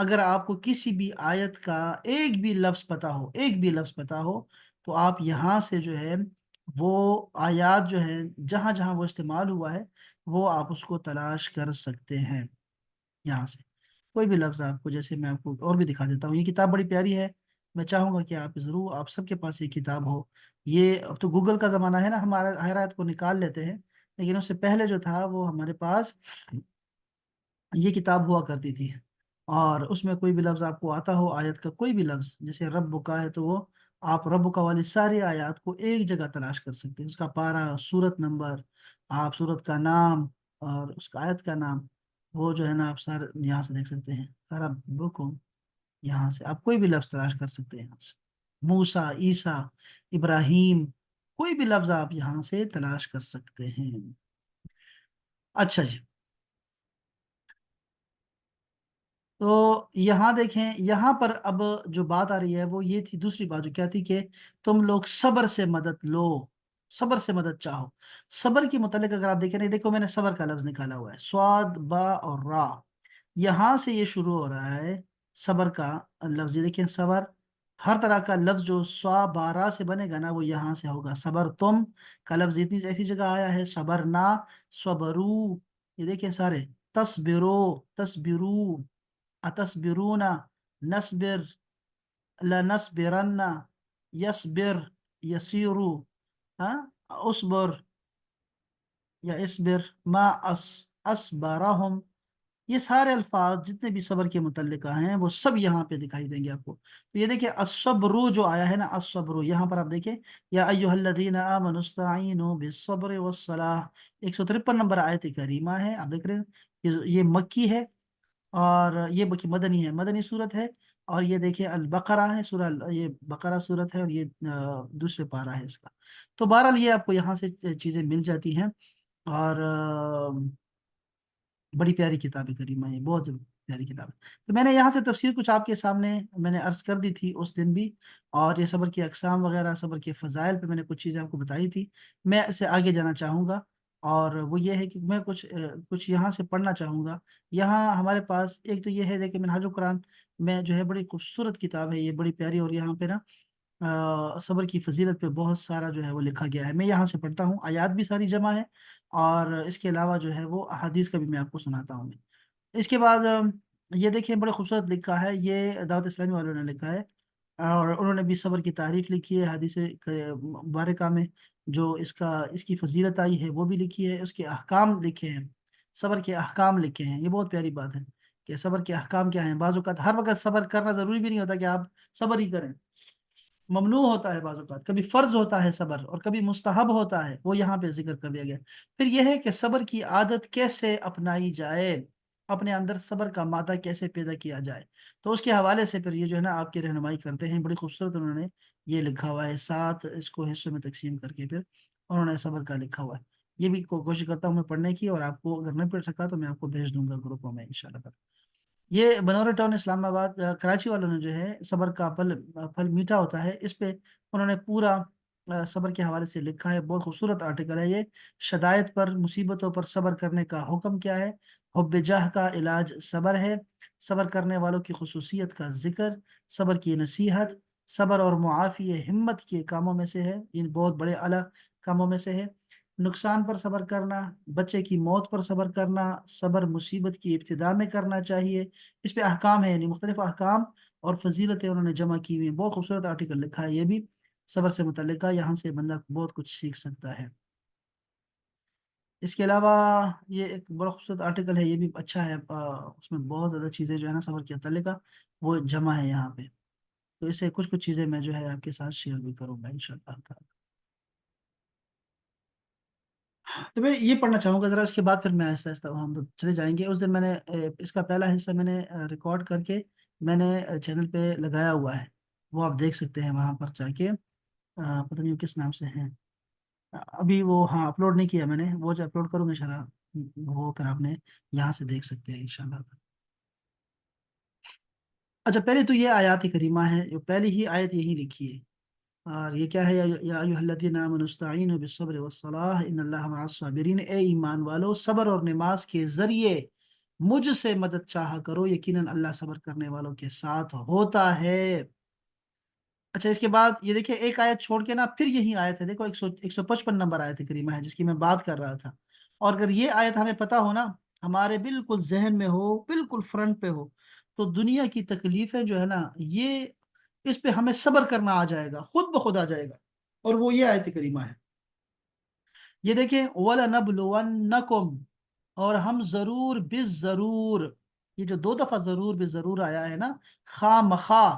اگر آپ کو کسی بھی آیت کا ایک بھی لفظ پتا ہو، ایک بھی لفظ پتا ہو، تو آپ یہاں سے جو ہے وہ آیات جو ہے جہاں جہاں وہ استعمال ہوا ہے وہ آپ اس کو تلاش کر سکتے ہیں یہاں سے۔ کوئی بھی لفظ آپ کو، جیسے میں آپ کو اور بھی دکھا دیتا ہوں، یہ کتاب بڑی پیاری ہے، میں چاہوں گا کہ آپ ضرور، آپ سب کے پاس یہ کتاب ہو۔ یہ اب تو گوگل کا زمانہ ہے نا، ہمارا ہر آیت کو نکال لیتے ہیں، لیکن اس سے پہلے جو تھا وہ ہمارے پاس یہ کتاب ہوا کرتی تھی، اور اس میں کوئی بھی لفظ آپ کو آتا ہو، آیت کا کوئی بھی لفظ، جیسے رب کا ہے تو وہ آپ رب کا والی ساری آیات کو ایک جگہ تلاش کر سکتے ہیں، اس کا پارا، سورت نمبر، آپ سورت کا نام اور اس کا آیت کا نام، وہ جو ہے نا آپ سارے یہاں سے دیکھ سکتے ہیں۔ ربکم، یہاں سے آپ کوئی بھی لفظ تلاش کر سکتے ہیں، یہاں سے موسیٰ، عیسیٰ، ابراہیم، کوئی بھی لفظ آپ یہاں سے تلاش کر سکتے ہیں۔ اچھا جی، تو یہاں دیکھیں، یہاں پر اب جو بات آ رہی ہے وہ یہ تھی، دوسری بات جو کیا تھی کہ تم لوگ صبر سے مدد لو، صبر سے مدد چاہو۔ صبر کے متعلق اگر آپ دیکھیں، نہیں دیکھو میں نے صبر کا لفظ نکالا ہوا ہے، سواد، با اور را، یہاں سے یہ شروع ہو رہا ہے صبر کا لفظ۔ یہ دیکھیں صبر، ہر طرح کا لفظ جو سوا بارہ سے بنے گا نا وہ یہاں سے ہوگا۔ صبر تم کا لفظ اتنی ایسی جگہ آیا ہے، صبر نہ، صبرو، یہ دیکھیں سارے، تصبرو، تصبرو، اتصبرون، نصبر، لنصبرن، یصبر، یسیرو، ہاں، اصبر یا اصبر، ما اصبرہم، یہ سارے الفاظ جتنے بھی صبر کے متعلقہ ہیں وہ سب یہاں پہ دکھائی دیں گے آپ کو۔ تو یہ دیکھیں الصبر جو آیا ہے نا، الصبر، یہاں پر آپ دیکھیں یا ایھا الذین آمنوا استعینوا بالصبر والصلاۃ، 153 نمبر آیت کریمہ ہے، آپ دیکھ رہے ہیں یہ مکی ہے، اور یہ مدنی ہے، مدنی صورت ہے، اور یہ دیکھیں البقرہ ہے سورہ، یہ بقرہ صورت ہے، اور یہ دوسرے پارہ ہے اس کا۔ تو بہرحال یہ آپ کو یہاں سے چیزیں مل جاتی ہیں، اور بڑی پیاری کتاب ہے کریمہ، یہ بہت پیاری کتاب ہے۔ تو میں نے یہاں سے تفسیر کچھ آپ کے سامنے میں نے عرض کر دی تھی اس دن بھی، اور یہ صبر کی اقسام وغیرہ، صبر کے فضائل پہ میں نے کچھ چیزیں آپ کو بتائی تھی۔ میں اسے آگے جانا چاہوں گا، اور وہ یہ ہے کہ میں کچھ یہاں سے پڑھنا چاہوں گا۔ یہاں ہمارے پاس ایک تو یہ ہے کہ منہاج القرآن میں جو ہے بڑی خوبصورت کتاب ہے یہ، بڑی پیاری، اور یہاں پہ نا صبر کی فضیلت پہ بہت سارا جو ہے وہ لکھا گیا ہے۔ میں یہاں سے پڑھتا ہوں، آیات بھی ساری جمع ہے، اور اس کے علاوہ جو ہے وہ احادیث کا بھی میں آپ کو سناتا ہوں۔ اس کے بعد یہ دیکھیں بڑے خوبصورت لکھا ہے، یہ دعوت اسلامی والوں نے لکھا ہے، اور انہوں نے بھی صبر کی تعریف لکھی ہے، حدیث مبارکہ میں جو اس کی فضیلت آئی ہے وہ بھی لکھی ہے، اس کے احکام لکھے ہیں، صبر کے احکام لکھے ہیں۔ یہ بہت پیاری بات ہے کہ صبر کے احکام کیا ہیں۔ بعض اوقات ہر وقت صبر کرنا ضروری بھی نہیں ہوتا کہ آپ صبر ہی کریں، ممنوع ہوتا ہے بعض اوقات، کبھی فرض ہوتا ہے صبر، اور کبھی مستحب ہوتا ہے، وہ یہاں پہ ذکر کر دیا گیا۔ پھر یہ ہے کہ صبر کی عادت کیسے اپنائی جائے، اپنے اندر صبر کا مادہ کیسے پیدا کیا جائے، تو اس کے حوالے سے پھر یہ جو ہے نا آپ کی رہنمائی کرتے ہیں، بڑی خوبصورت انہوں نے یہ لکھا ہوا ہے، 7 اس کو حصوں میں تقسیم کر کے پھر انہوں نے صبر کا لکھا ہوا ہے۔ یہ بھی کوشش کرتا ہوں میں پڑھنے کی، اور آپ کو اگر نہیں پڑھ سکا تو میں آپ کو بھیج دوں گا گروپوں میں انشاءاللہ۔ یہ بنور ٹاؤن اسلام آباد کراچی والوں نے جو ہے صبر کا پھل، پھل میٹھا ہوتا ہے، اس پہ انہوں نے پورا صبر کے حوالے سے لکھا ہے، بہت خوبصورت آرٹیکل ہے یہ۔ شدائد پر، مصیبتوں پر صبر کرنے کا حکم کیا ہے، حب جاہ کا علاج صبر ہے، صبر کرنے والوں کی خصوصیت کا ذکر، صبر کی نصیحت، صبر اور معافی ہمت کے کاموں میں سے ہے، ان بہت بڑے اعلیٰ کاموں میں سے ہے، نقصان پر صبر کرنا، بچے کی موت پر صبر کرنا، صبر مصیبت کی ابتدا میں کرنا چاہیے۔ اس پہ احکام ہے، یعنی مختلف احکام اور فضیلتیں انہوں نے جمع کی ہوئی ہیں، بہت خوبصورت آرٹیکل لکھا ہے یہ بھی صبر سے متعلقہ، یہاں سے بندہ بہت کچھ سیکھ سکتا ہے۔ اس کے علاوہ یہ ایک بڑا خوبصورت آرٹیکل ہے، یہ بھی اچھا ہے، اس میں بہت زیادہ چیزیں جو ہے نا صبر کے متعلقہ وہ جمع ہے یہاں پہ، تو اسے کچھ چیزیں میں جو ہے آپ کے ساتھ شیئر بھی کروں گا انشاءاللہ۔ تو میں یہ پڑھنا چاہوں گا ذرا، اس کے بعد پھر میں آہستہ آہستہ ہم تو چلے جائیں گے۔ اس دن میں نے اس کا پہلا حصہ میں نے ریکارڈ کر کے میں نے چینل پہ لگایا ہوا ہے، وہ آپ دیکھ سکتے ہیں وہاں پر جا کے، پتہ نہیں وہ کس نام سے ہیں، ابھی وہ ہاں اپلوڈ نہیں کیا میں نے، وہ جو اپلوڈ کروں گا انشاءاللہ وہ پھر آپ نے یہاں سے دیکھ سکتے ہیں انشاءاللہ۔ اچھا، پہلے تو یہ آیات کریمہ ہے، جو پہلی ہی آیت یہی لکھی ہے، اور یہ کیا ہے، یا ایھا الذین آمنوا استعینوا بالصبر والصلاۃ ان اللہ مع الصابرین، اے ایمان والو صبر اور نماز کے ذریعے مجھ سے مدد چاہا کرو، یقیناً اللہ صبر کرنے والوں کے ساتھ ہوتا ہے۔ اچھا، اس کے بعد یہ دیکھیں ایک آیت چھوڑ کے نا پھر یہی آیت ہے، دیکھو 155 نمبر آیت کریمہ ہے جس کی میں بات کر رہا تھا۔ اور اگر یہ آیت ہمیں پتہ ہو نا، ہمارے بالکل ذہن میں ہو، بالکل فرنٹ پہ ہو، تو دنیا کی تکلیفیں جو ہے نا، یہ اس پہ ہمیں صبر کرنا آ جائے گا، خود بخود آ جائے گا۔ اور وہ یہ آیت کریمہ ہے، یہ دیکھیں وَلَنَبْلُوَنَّكُمْ، اور ہم ضرور ضرور، یہ جو دو دفعہ ضرور ضرور آیا ہے نا، خواہ مخواہ،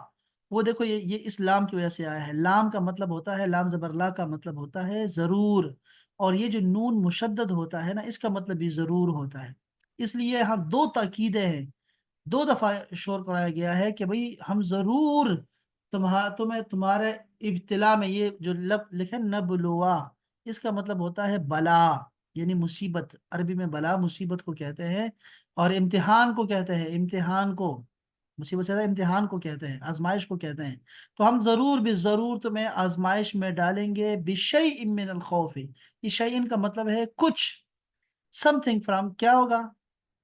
وہ دیکھو یہ اس لام کی وجہ سے آیا ہے۔ لام کا مطلب ہوتا ہے، لام زبر لا کا مطلب ہوتا ہے ضرور، اور یہ جو نون مشدد ہوتا ہے نا، اس کا مطلب بھی ضرور ہوتا ہے۔ اس لیے یہاں دو تاکیدیں ہیں، دو دفعہ شور کرایا گیا ہے کہ بھئی ہم ضرور تمہیں تمہارے ابتلا میں، یہ جو لب لکھے نبلوا، اس کا مطلب ہوتا ہے بلا، یعنی مصیبت، عربی میں بلا مصیبت کو کہتے ہیں، اور امتحان کو کہتے ہیں، امتحان کو، مصیبت سے زیادہ امتحان کو کہتے ہیں، آزمائش کو کہتے ہیں۔ تو ہم ضرور بھی ضرور تمہیں آزمائش میں ڈالیں گے، بشیء من الخوف، یہ شیء کا مطلب ہے کچھ، سم تھنگ فرام، کیا ہوگا؟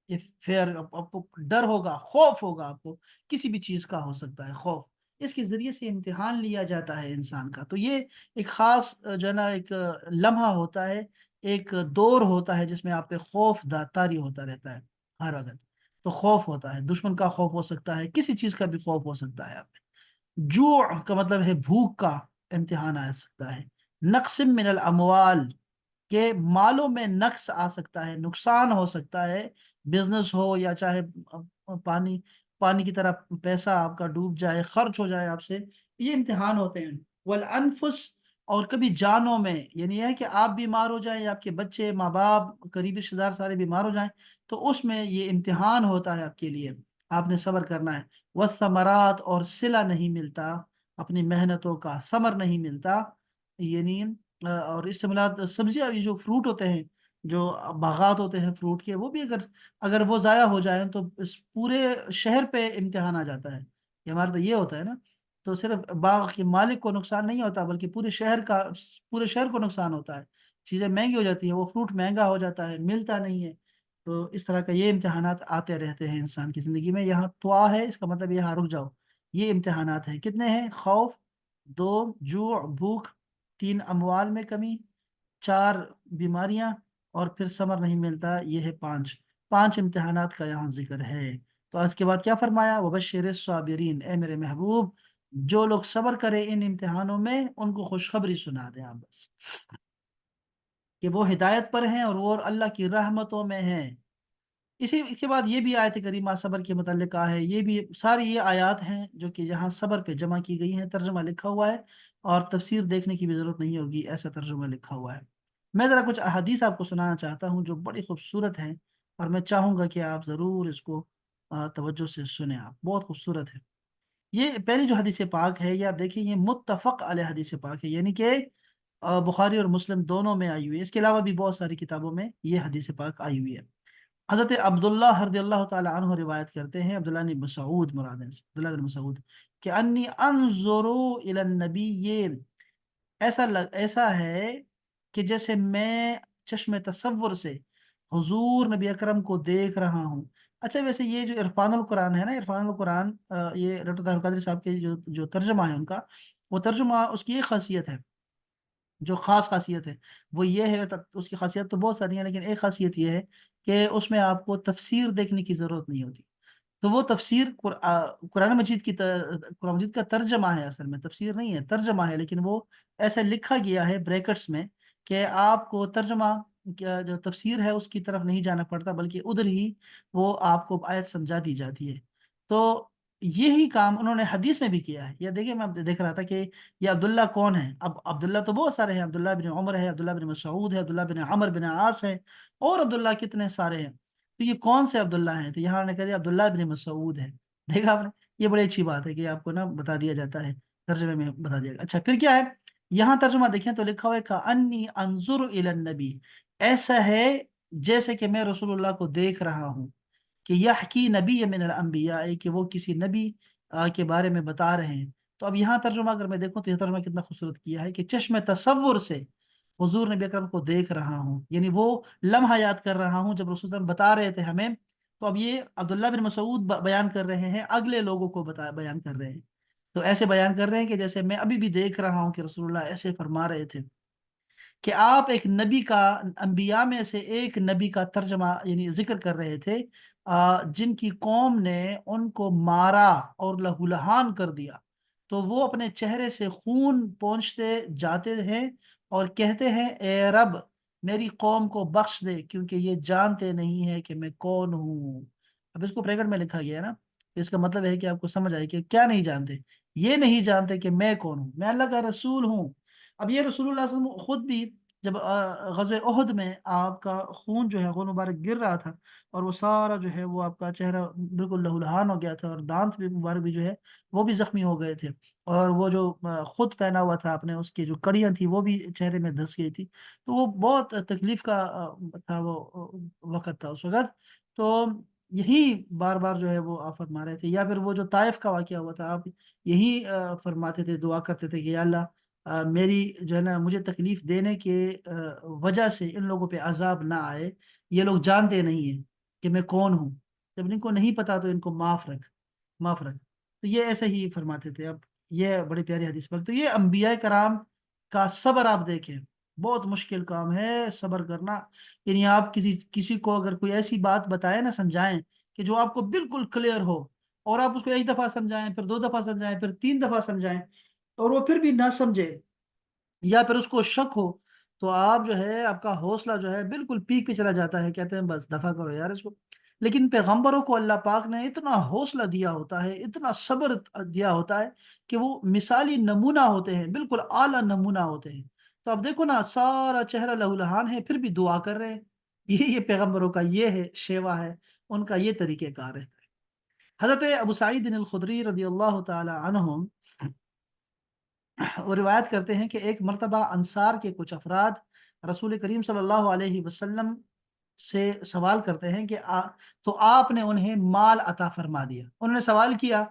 یہ فیئر، آپ کو ڈر ہوگا، خوف ہوگا، آپ کو کسی بھی چیز کا ہو سکتا ہے خوف، اس کے ذریعے سے امتحان لیا جاتا ہے انسان کا۔ تو یہ ایک خاص جو ہے نا ایک لمحہ ہوتا ہے، ایک دور ہوتا ہے جس میں آپ پہ خوف طاری ہوتا رہتا ہے ہر وقت۔ تو خوف ہوتا ہے، دشمن کا خوف ہو سکتا ہے، کسی چیز کا بھی خوف ہو سکتا ہے آپ پہ۔ جوع کا مطلب ہے بھوک کا امتحان آ سکتا ہے۔ نقص من الاموال، کہ مالوں میں نقص آ سکتا ہے، نقصان ہو سکتا ہے، بزنس ہو یا چاہے پانی پانی کی طرح پیسہ آپ کا ڈوب جائے، خرچ ہو جائے آپ سے، یہ امتحان ہوتے ہیں۔ والانفس، اور کبھی جانوں میں، یعنی یہ ہے کہ آپ بیمار ہو جائیں یا آپ کے بچے، ماں باپ، قریبی رشتے دار سارے بیمار ہو جائیں، تو اس میں یہ امتحان ہوتا ہے آپ کے لیے، آپ نے صبر کرنا ہے۔ والثمرات، اور صلہ نہیں ملتا اپنی محنتوں کا، ثمر نہیں ملتا، یعنی اور اس سے مراد سبزیاں، یہ جو فروٹ ہوتے ہیں، جو باغات ہوتے ہیں فروٹ کے، وہ بھی اگر وہ ضائع ہو جائیں تو اس پورے شہر پہ امتحان آ جاتا ہے۔ یہ ہمارا تو یہ ہوتا ہے نا، تو صرف باغ کے مالک کو نقصان نہیں ہوتا بلکہ پورے شہر کو نقصان ہوتا ہے، چیزیں مہنگی ہو جاتی ہیں، وہ فروٹ مہنگا ہو جاتا ہے، ملتا نہیں ہے۔ تو اس طرح کا یہ امتحانات آتے رہتے ہیں انسان کی زندگی میں۔ یہاں توا ہے، اس کا مطلب یہاں رک جاؤ، یہ امتحانات ہیں۔ کتنے ہیں؟ خوف، دو جوع بھوک، تین اموال میں کمی، چار بیماریاں، اور پھر ثمر نہیں ملتا، یہ ہے پانچ، پانچ امتحانات کا یہاں ذکر ہے۔ تو اس کے بعد کیا فرمایا؟ وبشر الصابرین، اے میرے محبوب، جو لوگ صبر کرے ان امتحانوں میں ان کو خوشخبری سنا دیں آپ بس، کہ وہ ہدایت پر ہیں اور وہ اللہ کی رحمتوں میں ہیں۔ اس کے بعد یہ بھی آیت کریمہ صبر کے متعلق ہے، یہ بھی ساری یہ آیات ہیں جو کہ یہاں صبر پہ جمع کی گئی ہیں، ترجمہ لکھا ہوا ہے، اور تفسیر دیکھنے کی بھی ضرورت نہیں ہوگی، ایسا ترجمہ لکھا ہوا ہے۔ میں ذرا کچھ احادیث آپ کو سنانا چاہتا ہوں جو بڑی خوبصورت ہیں، اور میں چاہوں گا کہ آپ ضرور اس کو توجہ سے سنیں، آپ بہت خوبصورت ہے۔ یہ پہلی جو حدیث پاک ہے، یہ آپ دیکھیں، یہ متفق علیہ حدیث پاک ہے، یعنی کہ بخاری اور مسلم دونوں میں آئی ہوئی ہے، اس کے علاوہ بھی بہت ساری کتابوں میں یہ حدیث پاک آئی ہوئی ہے۔ حضرت عبداللہ رضی اللہ تعالی عنہ روایت کرتے ہیں، عبداللہ بن مسعود مراد ہے، عبداللہ بن مسعود، کہ انی انظر الی النبی، یہ ایسا ہے کہ جیسے میں چشم تصور سے حضور نبی اکرم کو دیکھ رہا ہوں۔ اچھا، ویسے یہ جو عرفان القرآن ہے نا، عرفان القرآن، یہ ڈاکٹر طاہر القادری صاحب کے جو ترجمہ ہے ان کا، وہ ترجمہ، اس کی ایک خاصیت ہے، جو خاص خاصیت ہے وہ یہ ہے، اس کی خاصیت تو بہت ساری ہیں لیکن ایک خاصیت یہ ہے کہ اس میں آپ کو تفسیر دیکھنے کی ضرورت نہیں ہوتی۔ تو وہ تفسیر قرآن مجید قرآن مجید کا ترجمہ ہے، اصل میں تفسیر نہیں ہے، ترجمہ ہے، لیکن وہ ایسا لکھا گیا ہے بریکٹس میں کہ آپ کو ترجمہ جو تفسیر ہے اس کی طرف نہیں جانا پڑتا، بلکہ ادھر ہی وہ آپ کو آیت سمجھا دی جاتی ہے۔ تو یہی کام انہوں نے حدیث میں بھی کیا ہے۔ یہ دیکھیں، میں دیکھ رہا تھا کہ یہ عبداللہ کون ہے؟ اب عبداللہ تو بہت سارے ہیں، عبداللہ بن عمر ہے، عبداللہ بن مسعود ہے، عبداللہ بن عمر بن عاص ہے، اور عبداللہ کتنے سارے ہیں۔ تو یہ کون سے عبداللہ ہیں؟ تو یہاں نے کہہ دیا عبداللہ بن مسعود ہے۔ دیکھا آپ نے، یہ بڑی اچھی بات ہے کہ آپ کو نا بتا دیا جاتا ہے، ترجمے میں بتا دیا گیا۔ اچھا، پھر کیا ہے؟ یہاں ترجمہ دیکھیں تو لکھا ہوا ہے کَأَنِّي أَنظُرُ إِلَى النَّبِي، ایسا ہے جیسے کہ میں رسول اللہ کو دیکھ رہا ہوں، کہ یحکی نبی من الانبیاء، کہ وہ کسی نبی کے بارے میں بتا رہے ہیں۔ تو اب یہاں ترجمہ اگر میں دیکھوں تو یہ ترجمہ کتنا خوبصورت کیا ہے کہ چشم تصور سے حضور نبی اکرم کو دیکھ رہا ہوں، یعنی وہ لمحہ یاد کر رہا ہوں جب رسول اللہ بتا رہے تھے ہمیں تو اب یہ عبداللہ بن مسعود بیان کر رہے ہیں، اگلے لوگوں کو بیان کر رہے ہیں، تو ایسے بیان کر رہے ہیں کہ جیسے میں ابھی بھی دیکھ رہا ہوں کہ رسول اللہ ایسے فرما رہے تھے کہ آپ ایک نبی کا، انبیاء میں سے ایک نبی کا ترجمہ یعنی ذکر کر رہے تھے، جن کی قوم نے ان کو مارا اور لہو لہان کر دیا، تو وہ اپنے چہرے سے خون پونچھتے جاتے ہیں اور کہتے ہیں اے رب میری قوم کو بخش دے کیونکہ یہ جانتے نہیں ہیں کہ میں کون ہوں۔ اب اس کو بریکٹ میں لکھا گیا ہے نا، اس کا مطلب ہے کہ آپ کو سمجھ آئے کہ کیا نہیں جانتے، یہ نہیں جانتے کہ میں کون ہوں، میں اللہ کا رسول ہوں۔ اب یہ رسول اللہ صلی اللہ علیہ وسلم خود بھی جب غزوہ احد میں آپ کا خون جو ہے، خون مبارک گر رہا تھا، اور وہ سارا جو ہے وہ آپ کا چہرہ بالکل لہولہان ہو گیا تھا، اور دانت بھی مبارک بھی جو ہے وہ بھی زخمی ہو گئے تھے، اور وہ جو خود پہنا ہوا تھا اپنے، اس کی جو کڑیاں تھی وہ بھی چہرے میں دھس گئی تھی، تو وہ بہت تکلیف کا تھا وہ وقت تھا اس وقت۔ تو یہی بار بار جو ہے وہ آپ فرما رہے تھے، یا پھر وہ جو طائف کا واقعہ ہوا تھا، آپ یہی فرماتے تھے، دعا کرتے تھے کہ یا اللہ میری جو ہے نا مجھے تکلیف دینے کے وجہ سے ان لوگوں پہ عذاب نہ آئے، یہ لوگ جانتے نہیں ہیں کہ میں کون ہوں، جب ان کو نہیں پتا تو ان کو معاف رکھ، معاف رکھ۔ تو یہ ایسے ہی فرماتے تھے۔ اب یہ بڑی پیاری حدیث پر، تو یہ انبیاء کرام کا صبر آپ دیکھیں، بہت مشکل کام ہے صبر کرنا، یعنی آپ کسی کو اگر کوئی ایسی بات بتائیں نا، سمجھائیں کہ جو آپ کو بالکل کلیئر ہو، اور آپ اس کو ایک دفعہ سمجھائیں، پھر 2 دفعہ سمجھائیں، پھر 3 دفعہ سمجھائیں، اور وہ پھر بھی نہ سمجھے، یا پھر اس کو شک ہو، تو آپ جو ہے آپ کا حوصلہ جو ہے بالکل پیک پہ چلا جاتا ہے، کہتے ہیں بس دفع کرو یار اس کو۔ لیکن پیغمبروں کو اللہ پاک نے اتنا حوصلہ دیا ہوتا ہے، اتنا صبر دیا ہوتا ہے کہ وہ مثالی نمونہ ہوتے ہیں، بالکل اعلیٰ نمونہ ہوتے ہیں۔ تو اب دیکھو نا، سارا چہرہ لہو لہان ہے پھر بھی دعا کر رہے ہیں، یہ پیغمبروں کا یہ ہے شیوا ہے، ان کا یہ طریقہ کار ہے۔ حضرت ابو سعید الخدری رضی اللہ تعالی عنہم وہ روایت کرتے ہیں کہ ایک مرتبہ انصار کے کچھ افراد رسول کریم صلی اللہ علیہ وسلم سے سوال کرتے ہیں کہ تو آپ نے انہیں مال عطا فرما دیا، انہوں نے سوال کیا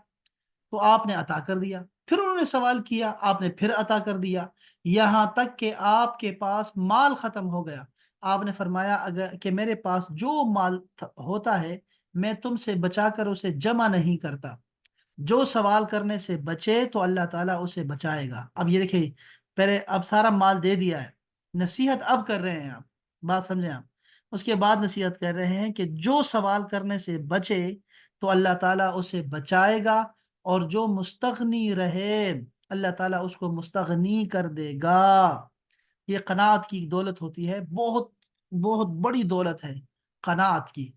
تو آپ نے عطا کر دیا، پھر انہوں نے سوال کیا آپ نے پھر عطا کر دیا، یہاں تک کہ آپ کے پاس مال ختم ہو گیا، آپ نے فرمایا اگر کہ میرے پاس جو مال ہوتا ہے میں تم سے بچا کر اسے جمع نہیں کرتا، جو سوال کرنے سے بچے تو اللہ تعالیٰ اسے بچائے گا۔ اب یہ دیکھیں، پہلے اب سارا مال دے دیا ہے، نصیحت اب کر رہے ہیں آپ، بات سمجھیں آپ، اس کے بعد نصیحت کر رہے ہیں کہ جو سوال کرنے سے بچے تو اللہ تعالیٰ اسے بچائے گا، اور جو مستغنی رہے اللہ تعالیٰ اس کو مستغنی کر دے گا۔ یہ قناعت کی دولت ہوتی ہے، بہت بہت بڑی دولت ہے قناعت کی۔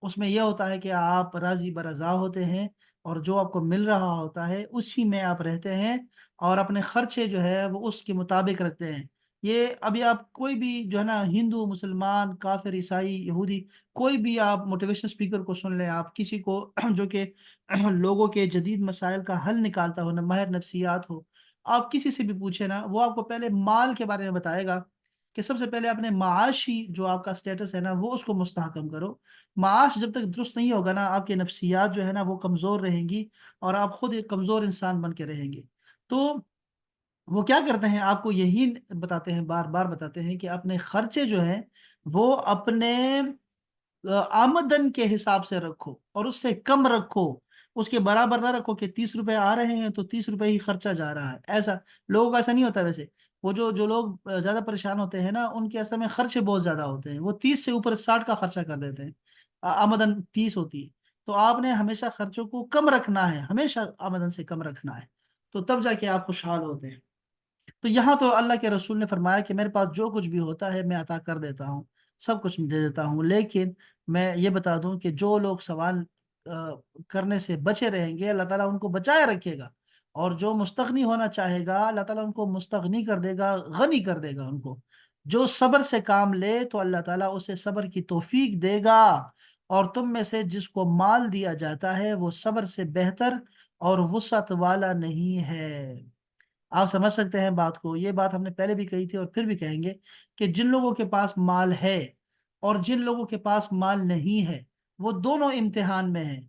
اس میں یہ ہوتا ہے کہ آپ راضی برضا ہوتے ہیں، اور جو آپ کو مل رہا ہوتا ہے اسی میں آپ رہتے ہیں، اور اپنے خرچے جو ہے وہ اس کے مطابق رکھتے ہیں۔ یہ ابھی آپ کوئی بھی جو ہے نا ہندو، مسلمان، کافر، عیسائی، یہودی، کوئی بھی آپ موٹیویشن اسپیکر کو سن لیں، آپ کسی کو جو کہ لوگوں کے جدید مسائل کا حل نکالتا ہو، نہ ماہر نفسیات ہو، آپ کسی سے بھی پوچھیں نا، وہ آپ کو پہلے مال کے بارے میں بتائے گا کہ سب سے پہلے اپنے معاشی جو آپ کا سٹیٹس ہے نا وہ اس کو مستحکم کرو۔ معاش جب تک درست نہیں ہوگا نا، آپ کی نفسیات جو ہے نا وہ کمزور رہیں گی، اور آپ خود ایک کمزور انسان بن کے رہیں گے۔ تو وہ کیا کرتے ہیں، آپ کو یہی بتاتے ہیں، بار بار بتاتے ہیں کہ اپنے خرچے جو ہیں وہ اپنے آمدن کے حساب سے رکھو، اور اس سے کم رکھو، اس کے برابر نہ رکھو کہ 30 روپے آ رہے ہیں تو 30 روپے ہی خرچہ جا رہا ہے، ایسا لوگوں کا ایسا نہیں ہوتا ویسے۔ وہ جو لوگ زیادہ پریشان ہوتے ہیں نا، ان کے اصل میں خرچے بہت زیادہ ہوتے ہیں، وہ 30 سے اوپر 60 کا خرچہ کر دیتے ہیں، آمدن 30 ہوتی ہے، تو آپ نے ہمیشہ خرچوں کو کم رکھنا ہے، ہمیشہ آمدن سے کم رکھنا ہے، تو تب جا کے آپ خوشحال ہوتے ہیں۔ تو یہاں تو اللہ کے رسول نے فرمایا کہ میرے پاس جو کچھ بھی ہوتا ہے میں عطا کر دیتا ہوں، سب کچھ دے دیتا ہوں، لیکن میں یہ بتا دوں کہ جو لوگ سوال کرنے سے بچے رہیں گے اللہ تعالیٰ ان کو بچائے رکھے گا، اور جو مستغنی ہونا چاہے گا اللہ تعالیٰ ان کو مستغنی کر دے گا، غنی کر دے گا ان کو۔ جو صبر سے کام لے تو اللہ تعالیٰ اسے صبر کی توفیق دے گا، اور تم میں سے جس کو مال دیا جاتا ہے وہ صبر سے بہتر اور وسعت والا نہیں ہے۔ آپ سمجھ سکتے ہیں بات کو، یہ بات ہم نے پہلے بھی کہی تھی اور پھر بھی کہیں گے کہ جن لوگوں کے پاس مال ہے اور جن لوگوں کے پاس مال نہیں ہے وہ دونوں امتحان میں ہیں۔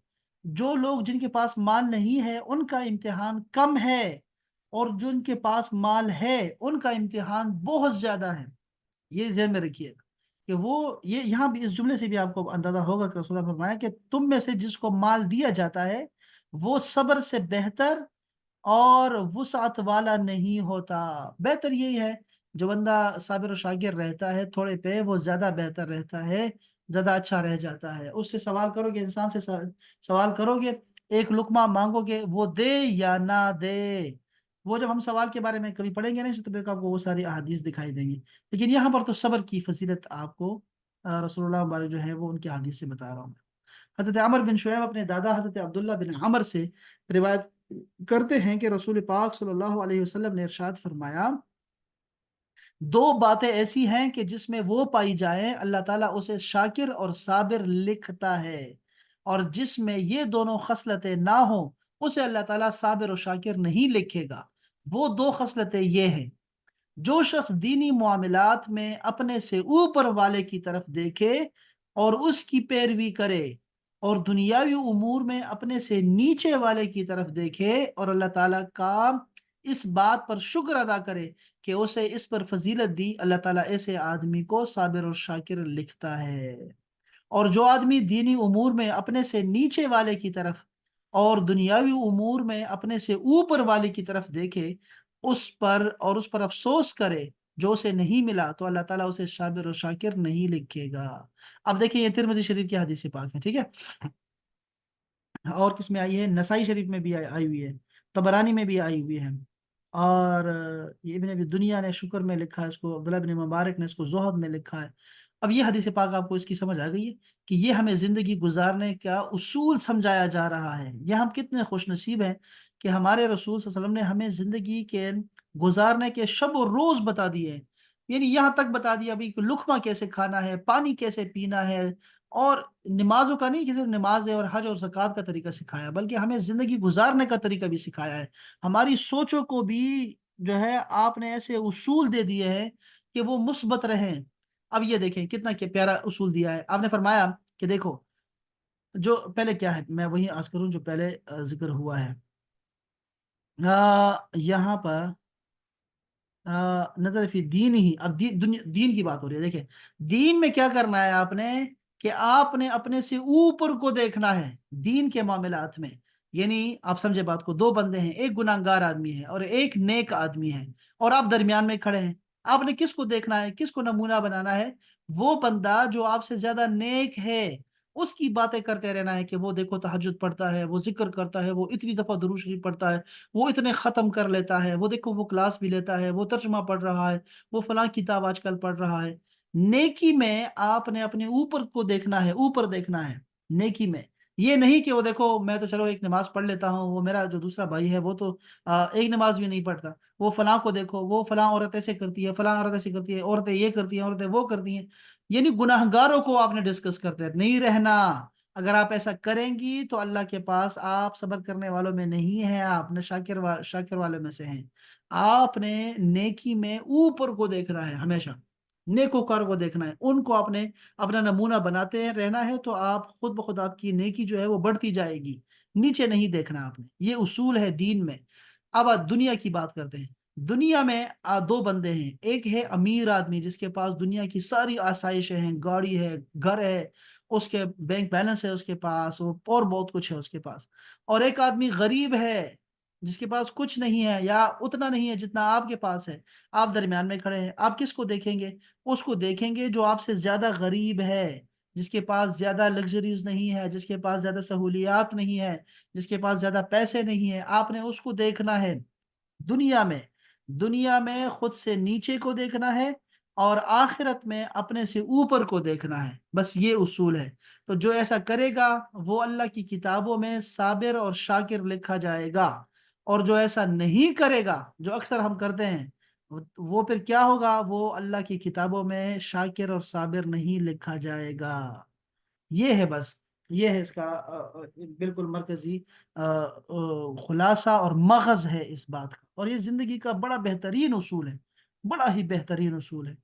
جو لوگ جن کے پاس مال نہیں ہے ان کا امتحان کم ہے، اور جن کے پاس مال ہے ان کا امتحان بہت زیادہ ہے، یہ ذہن میں رکھیے گا۔ کہ وہ یہ یہاں بھی اس جملے سے بھی آپ کو اندازہ ہوگا کہ رسول اللہ نے فرمایا کہ تم میں سے جس کو مال دیا جاتا ہے وہ صبر سے بہتر اور وسعت والا نہیں ہوتا۔ بہتر یہی ہے جو بندہ صابر و شاکر رہتا ہے تھوڑے پہ، وہ زیادہ بہتر رہتا ہے، زیادہ اچھا رہ جاتا ہے۔ اس سے سوال کرو گے، انسان سے سوال کرو گے، ایک لقمہ مانگو گے، وہ دے یا نہ دے۔ وہ جب ہم سوال کے بارے میں کبھی پڑھیں گے نہیں تو پھر آپ کو وہ ساری احادیث دکھائی دیں گی، لیکن یہاں پر تو صبر کی فضیلت آپ کو رسول اللہ مبارک جو ہے وہ ان کی حدیث سے بتا رہا ہوں میں۔ حضرت عمر بن شعیب اپنے دادا حضرت عبداللہ بن عمر سے روایت کرتے ہیں کہ رسول پاک صلی اللہ علیہ وسلم نے ارشاد فرمایا، دو باتیں ایسی ہیں کہ جس میں وہ پائی جائیں اللہ تعالیٰ اسے شاکر اور صابر لکھتا ہے، اور جس میں یہ دونوں خصلتیں نہ ہوں اسے اللہ تعالیٰ صابر و شاکر نہیں لکھے گا۔ وہ دو خصلتیں یہ ہیں، جو شخص دینی معاملات میں اپنے سے اوپر والے کی طرف دیکھے اور اس کی پیروی کرے، اور دنیاوی امور میں اپنے سے نیچے والے کی طرف دیکھے اور اللہ تعالیٰ کا اس بات پر شکر ادا کرے کہ اسے اس پر فضیلت دی، اللہ تعالیٰ ایسے آدمی کو صابر اور شاکر لکھتا ہے۔ اور جو آدمی دینی امور میں اپنے سے نیچے والے کی طرف اور دنیاوی امور میں اپنے سے اوپر والے کی طرف دیکھے اس پر افسوس کرے جو اسے نہیں ملا، تو اللہ تعالیٰ اسے صابر و شاکر نہیں لکھے گا۔ اب دیکھیں یہ ترمذی شریف کی حدیث پاک ہے، ٹھیک ہے؟ اور کس میں آئی ہے؟ نسائی شریف میں بھی آئی ہوئی ہے، طبرانی میں بھی آئی ہوئی ہے، اور یہ ابن ابی دنیا نے شکر میں لکھا ہے اس کو، عبداللہ بن مبارک نے اس کو زہد میں لکھا ہے۔ اب یہ حدیث پاک آپ کو اس کی سمجھ آ گئی ہے کہ یہ ہمیں زندگی گزارنے کا اصول سمجھایا جا رہا ہے۔ یہ ہم کتنے خوش نصیب ہیں کہ ہمارے رسول صلی اللہ علیہ وسلم نے ہمیں زندگی کے گزارنے کے شب و روز بتا دیے، یعنی یہاں تک بتا دیا ابھی کہ لقمہ کیسے کھانا ہے، پانی کیسے پینا ہے، اور نمازوں کا نہیں کہ صرف نماز ہے اور حج اور زکوٰۃ کا طریقہ سکھایا، بلکہ ہمیں زندگی گزارنے کا طریقہ بھی سکھایا ہے۔ ہماری سوچوں کو بھی جو ہے آپ نے ایسے اصول دے دیے ہیں کہ وہ مثبت رہیں۔ اب یہ دیکھیں کتنا کہ پیارا اصول دیا ہے، آپ نے فرمایا کہ دیکھو جو پہلے کیا ہے، میں وہی آج کروں جو پہلے ذکر ہوا ہے۔ یہاں پر نظر فی دین ہی، اب دین کی بات ہو رہی ہے، دیکھیں دین میں کیا کرنا ہے آپ نے، کہ آپ نے اپنے سے اوپر کو دیکھنا ہے دین کے معاملات میں۔ یعنی آپ سمجھے بات کو، دو بندے ہیں، ایک گناہگار آدمی ہے اور ایک نیک آدمی ہے، اور آپ درمیان میں کھڑے ہیں۔ آپ نے کس کو دیکھنا ہے، کس کو نمونہ بنانا ہے؟ وہ بندہ جو آپ سے زیادہ نیک ہے، اس کی باتیں کرتے رہنا ہے کہ وہ دیکھو تہجد پڑھتا ہے، وہ ذکر کرتا ہے، وہ اتنی دفعہ درود شریف پڑھتا ہے، وہ اتنے ختم کر لیتا ہے، وہ دیکھو وہ کلاس بھی لیتا ہے، وہ ترجمہ پڑھ رہا ہے، وہ فلاں کتاب آج کل پڑھ رہا ہے۔ نیکی میں آپ نے اپنے اوپر کو دیکھنا ہے، اوپر دیکھنا ہے نیکی میں۔ یہ نہیں کہ وہ دیکھو میں تو چلو ایک نماز پڑھ لیتا ہوں، وہ میرا جو دوسرا بھائی ہے وہ تو ایک نماز بھی نہیں پڑھتا، وہ فلاں کو دیکھو، وہ فلاں عورت ایسے کرتی ہے، فلاں عورت ایسے کرتی ہے، عورتیں یہ کرتی ہیں، عورتیں وہ کرتی ہیں، یعنی گناہ گاروں کو آپ نے ڈسکس کرتے نہیں رہنا۔ اگر آپ ایسا کریں گی تو اللہ کے پاس آپ صبر کرنے والوں میں نہیں ہیں، آپ نے شاکر والوں میں سے ہیں۔ آپ نے نیکی میں اوپر کو دیکھنا ہے، ہمیشہ نیکوکار کو دیکھنا ہے، ان کو آپ نے اپنا نمونہ بناتے رہنا ہے، تو آپ خود بخود آپ کی نیکی جو ہے وہ بڑھتی جائے گی، نیچے نہیں دیکھنا آپ نے۔ یہ اصول ہے دین میں۔ اب دنیا کی بات کرتے ہیں۔ دنیا میں دو بندے ہیں، ایک ہے امیر آدمی جس کے پاس دنیا کی ساری آسائشیں ہیں، گاڑی ہے، گھر ہے، اس کے بینک بیلنس ہے، اس کے پاس وہ اور بہت کچھ ہے اس کے پاس، اور ایک آدمی غریب ہے جس کے پاس کچھ نہیں ہے یا اتنا نہیں ہے جتنا آپ کے پاس ہے۔ آپ درمیان میں کھڑے ہیں، آپ کس کو دیکھیں گے؟ اس کو دیکھیں گے جو آپ سے زیادہ غریب ہے، جس کے پاس زیادہ لگژریز نہیں ہے، جس کے پاس زیادہ سہولیات نہیں ہے، جس کے پاس زیادہ پیسے نہیں ہے، آپ نے اس کو دیکھنا ہے۔ دنیا میں دنیا میں خود سے نیچے کو دیکھنا ہے، اور آخرت میں اپنے سے اوپر کو دیکھنا ہے، بس یہ اصول ہے۔ تو جو ایسا کرے گا وہ اللہ کی کتابوں میں صابر اور شاکر لکھا جائے گا، اور جو ایسا نہیں کرے گا، جو اکثر ہم کرتے ہیں، وہ پھر کیا ہوگا؟ وہ اللہ کی کتابوں میں شاکر اور صابر نہیں لکھا جائے گا۔ یہ ہے بس، یہ ہے اس کا بالکل مرکزی خلاصہ اور مغز ہے اس بات کا، اور یہ زندگی کا بڑا بہترین اصول ہے، بڑا ہی بہترین اصول ہے۔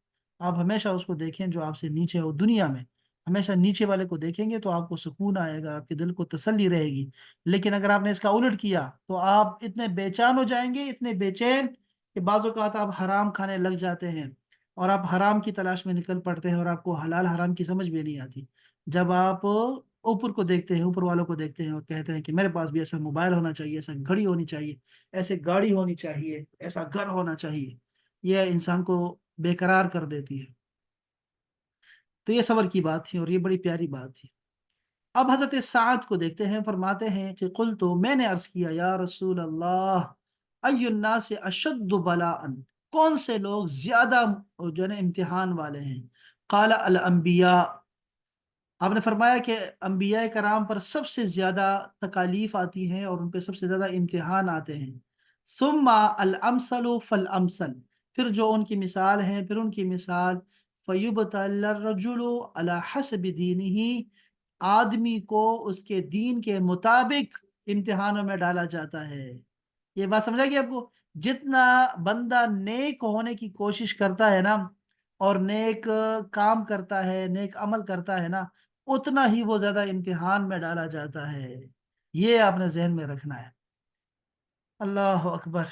آپ ہمیشہ اس کو دیکھیں جو آپ سے نیچے ہو دنیا میں، ہمیشہ نیچے والے کو دیکھیں گے تو آپ کو سکون آئے گا، آپ کے دل کو تسلی رہے گی۔ لیکن اگر آپ نے اس کا الٹ کیا تو آپ اتنے بے چین ہو جائیں گے، اتنے بے چین کہ بعض اوقات آپ حرام کھانے لگ جاتے ہیں، اور آپ حرام کی تلاش میں نکل پڑتے ہیں اور آپ کو حلال حرام کی سمجھ بھی نہیں آتی۔ جب آپ اوپر کو دیکھتے ہیں، اوپر والوں کو دیکھتے ہیں اور کہتے ہیں کہ میرے پاس بھی ایسا موبائل ہونا چاہیے، ایسا گھڑی ہونی چاہیے، ایسے گاڑی ہونی چاہیے، ایسا گھر ہونا چاہیے، یہ انسان کو بے قرار کر دیتی ہے۔ تو یہ صبر کی بات تھی اور یہ بڑی پیاری بات تھی۔ اب حضرت سعد کو دیکھتے ہیں، فرماتے ہیں کہ قل تو میں نے عرض کیا یا رسول اللہ، ای الناس اشد بلاء، کون سے لوگ زیادہ جو ہے نا امتحان والے ہیں؟ قال الانبیاء، آپ نے فرمایا کہ انبیاء کرام پر سب سے زیادہ تکالیف آتی ہیں اور ان پہ سب سے زیادہ امتحان آتے ہیں۔ ثم الامثل فالامثل، پھر جو ان کی مثال ہے، پھر ان کی مثال فیبتل الرجل علی حسب دینہ، آدمی کو اس کے دین کے مطابق امتحانوں میں ڈالا جاتا ہے۔ یہ بات سمجھا کہ آپ کو جتنا بندہ نیک ہونے کی کوشش کرتا ہے نا، اور نیک کام کرتا ہے، نیک عمل کرتا ہے نا، اتنا ہی وہ زیادہ امتحان میں ڈالا جاتا ہے۔ یہ آپ نے ذہن میں رکھنا ہے۔ اللہ اکبر۔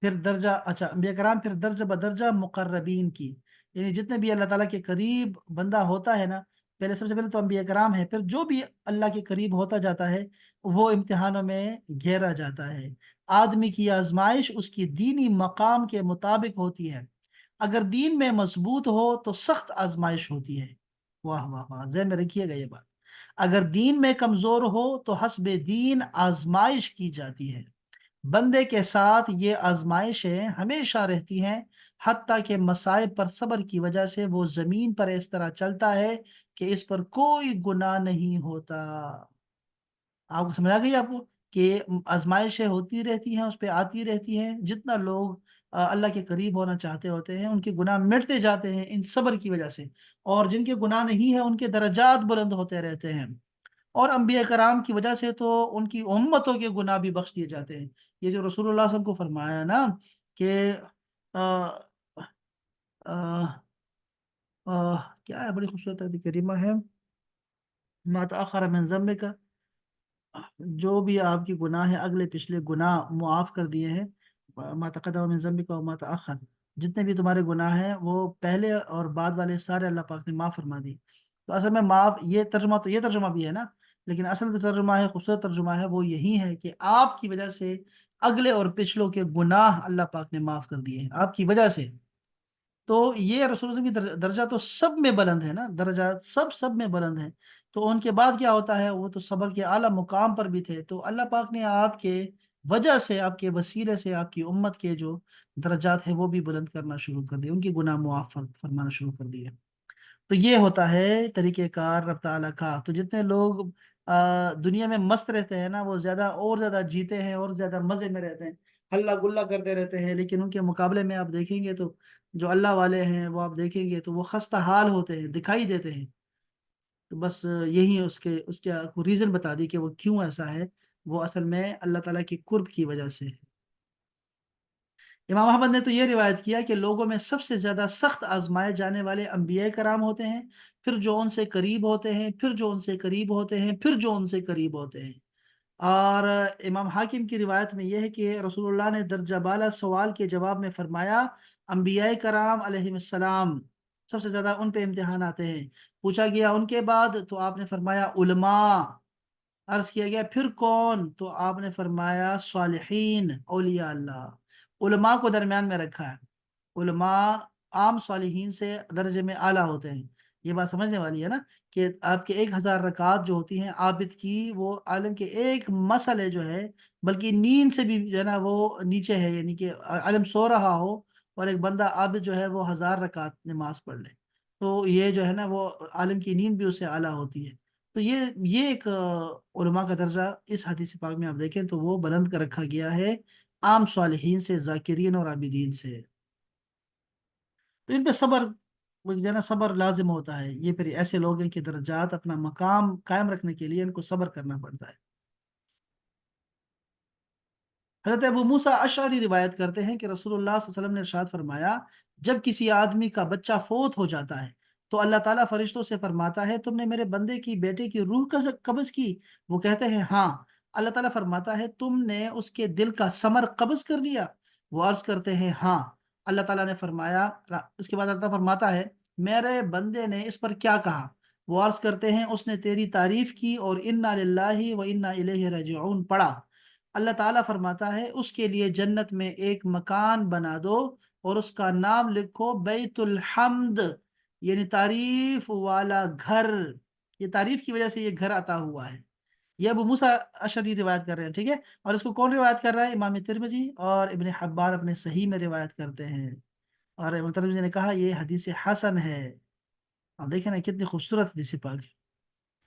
پھر درجہ، اچھا انبیاء کرام پھر درجہ بدرجہ مقربین کی، یعنی جتنے بھی اللہ تعالیٰ کے قریب بندہ ہوتا ہے نا، پہلے سب سے پہلے تو انبیاء کرام ہے، پھر جو بھی اللہ کے قریب ہوتا جاتا ہے وہ امتحانوں میں گھیرا جاتا ہے۔ آدمی کی آزمائش اس کی دینی مقام کے مطابق ہوتی ہے۔ اگر دین میں مضبوط ہو تو سخت آزمائش ہوتی ہے۔ واہ واہ واہ، ذہن میں رکھیے گا یہ بات۔ اگر دین میں کمزور ہو تو حسب دین آزمائش کی جاتی ہے۔ بندے کے ساتھ یہ آزمائشیں ہمیشہ رہتی ہیں، حتیٰ کہ مصائب پر صبر کی وجہ سے وہ زمین پر اس طرح چلتا ہے کہ اس پر کوئی گناہ نہیں ہوتا۔ آپ کو سمجھ آ گئی آپ کو کہ آزمائشیں ہوتی رہتی ہیں، اس پہ آتی رہتی ہیں۔ جتنا لوگ اللہ کے قریب ہونا چاہتے ہوتے ہیں ان کے گناہ مٹتے جاتے ہیں ان صبر کی وجہ سے، اور جن کے گناہ نہیں ہیں ان کے درجات بلند ہوتے رہتے ہیں۔ اور انبیاء کرام کی وجہ سے تو ان کی امتوں کے گناہ بھی بخش دیے جاتے ہیں۔ یہ جو رسول اللہ صلی اللہ علیہ وسلم کو فرمایا نا کہ آ، آ، آ، کیا ہے، بڑی خوبصورت حدیث کریمہ ہے، ما تأخر من ذنبک، جو بھی آپ کی گناہ ہے اگلے پچھلے گناہ معاف کر دیے ہیں۔ ما تقدم من ذنبک و ما تأخر، جتنے بھی تمہارے گناہ ہیں وہ پہلے اور بعد والے سارے اللہ پاک نے معاف فرما دی۔ تو اصل میں معاف، یہ ترجمہ تو یہ ترجمہ بھی ہے نا، لیکن اصل جو ترجمہ ہے، خوبصورت ترجمہ ہے، وہ یہی ہے کہ آپ کی وجہ سے اگلے اور پچھلوں کے گناہ اللہ پاک نے معاف کر دیے ہیں آپ کی وجہ سے۔ تو یہ رسول اللہ صلی اللہ علیہ وسلم کی درجہ تو سب میں بلند ہے نا، درجات سب میں بلند ہیں۔ تو ان کے بعد کیا ہوتا ہے، وہ تو صبر کے اعلیٰ مقام پر بھی تھے، تو اللہ پاک نے آپ کے وجہ سے، آپ کے وسیلے سے، آپ کی امت کے جو درجات ہیں وہ بھی بلند کرنا شروع کر دیے، ان کی گناہ معاف فرمانا شروع کر دیے۔ تو یہ ہوتا ہے طریقہ کار رب تعالیٰ کا۔ تو جتنے لوگ دنیا میں مست رہتے ہیں نا، وہ زیادہ اور زیادہ جیتے ہیں اور زیادہ مزے میں رہتے ہیں، ہلا گلا کرتے رہتے ہیں، لیکن ان کے مقابلے میں آپ دیکھیں گے تو جو اللہ والے ہیں وہ آپ دیکھیں گے تو وہ خستہ حال ہوتے ہیں، دکھائی دیتے ہیں۔ تو بس یہی اس کے ریزن بتا دی کہ وہ کیوں ایسا ہے، وہ اصل میں اللہ تعالیٰ کی قرب کی وجہ سے ہے۔ امام احمد نے تو یہ روایت کیا کہ لوگوں میں سب سے زیادہ سخت آزمائے جانے والے انبیاء کرام ہوتے ہیں، پھر جو ان سے قریب ہوتے ہیں، پھر جو ان سے قریب ہوتے ہیں، پھر جو ان سے قریب ہوتے ہیں۔ اور امام حاکم کی روایت میں یہ ہے کہ رسول اللہ نے درجہ بالا سوال کے جواب میں فرمایا انبیاء کرام علیہ السلام سب سے زیادہ ان پہ امتحان آتے ہیں۔ پوچھا گیا ان کے بعد تو آپ نے فرمایا علماء۔ عرض کیا گیا پھر کون، تو آپ نے فرمایا صالحین، اولیاء اللہ۔ علماء کو درمیان میں رکھا ہے، علماء عام صالحین سے درجے میں اعلیٰ ہوتے ہیں۔ یہ بات سمجھنے والی ہے نا کہ آپ کے 1000 رکعات جو ہوتی ہیں عابد کی، وہ عالم کے ایک مسئلے جو ہے، بلکہ نیند سے بھی جو ہے نا وہ نیچے ہے، یعنی کہ عالم سو رہا ہو اور ایک بندہ عابد جو ہے وہ 1000 رکعت نماز پڑھ لے، تو یہ جو ہے نا وہ عالم کی نیند بھی اس سے اعلیٰ ہوتی ہے۔ تو یہ ایک علماء کا درجہ اس حدیث پاک میں آپ دیکھیں تو وہ بلند کر رکھا گیا ہے عام صالحین سے، ذاکرین اور عابدین سے۔ تو ان پہ صبر، وہ جو ہے نا صبر لازم ہوتا ہے۔ یہ پھر ایسے لوگ ہیں کہ درجات اپنا مقام قائم رکھنے کے لیے ان کو صبر کرنا پڑتا ہے۔ حضرت ابو موسیٰ اشعری روایت کرتے ہیں کہ رسول اللہ صلی اللہ علیہ وسلم نے ارشاد فرمایا جب کسی آدمی کا بچہ فوت ہو جاتا ہے تو اللہ تعالیٰ فرشتوں سے فرماتا ہے تم نے میرے بندے کی بیٹے کی روح قبض کی؟ وہ کہتے ہیں ہاں۔ اللہ تعالیٰ فرماتا ہے تم نے اس کے دل کا ثمر قبض کر لیا؟ وہ عرض کرتے ہیں ہاں۔ اللہ تعالیٰ نے فرمایا، اس کے بعد اللہ تعالیٰ فرماتا ہے میرے بندے نے اس پر کیا کہا؟ وہ عرض کرتے ہیں اس نے تیری تعریف کی اور انا للہ و انا الیہ راجعون پڑھا۔ اللہ تعالیٰ فرماتا ہے اس کے لیے جنت میں ایک مکان بنا دو اور اس کا نام لکھو بیت الحمد، یعنی تعریف والا گھر۔ یہ تعریف کی وجہ سے یہ گھر عطا ہوا ہے۔ یہ ابو موسیٰ اشعری روایت کر رہے ہیں، ٹھیک ہے؟ اور اس کو کون روایت کر رہا ہے؟ امام ترمذی اور ابن حبان اپنے صحیح میں روایت کرتے ہیں، اور امام ترمذی نے کہا یہ حدیث حسن ہے۔ اب دیکھیں نا کتنی خوبصورت حدیث پاک ہے،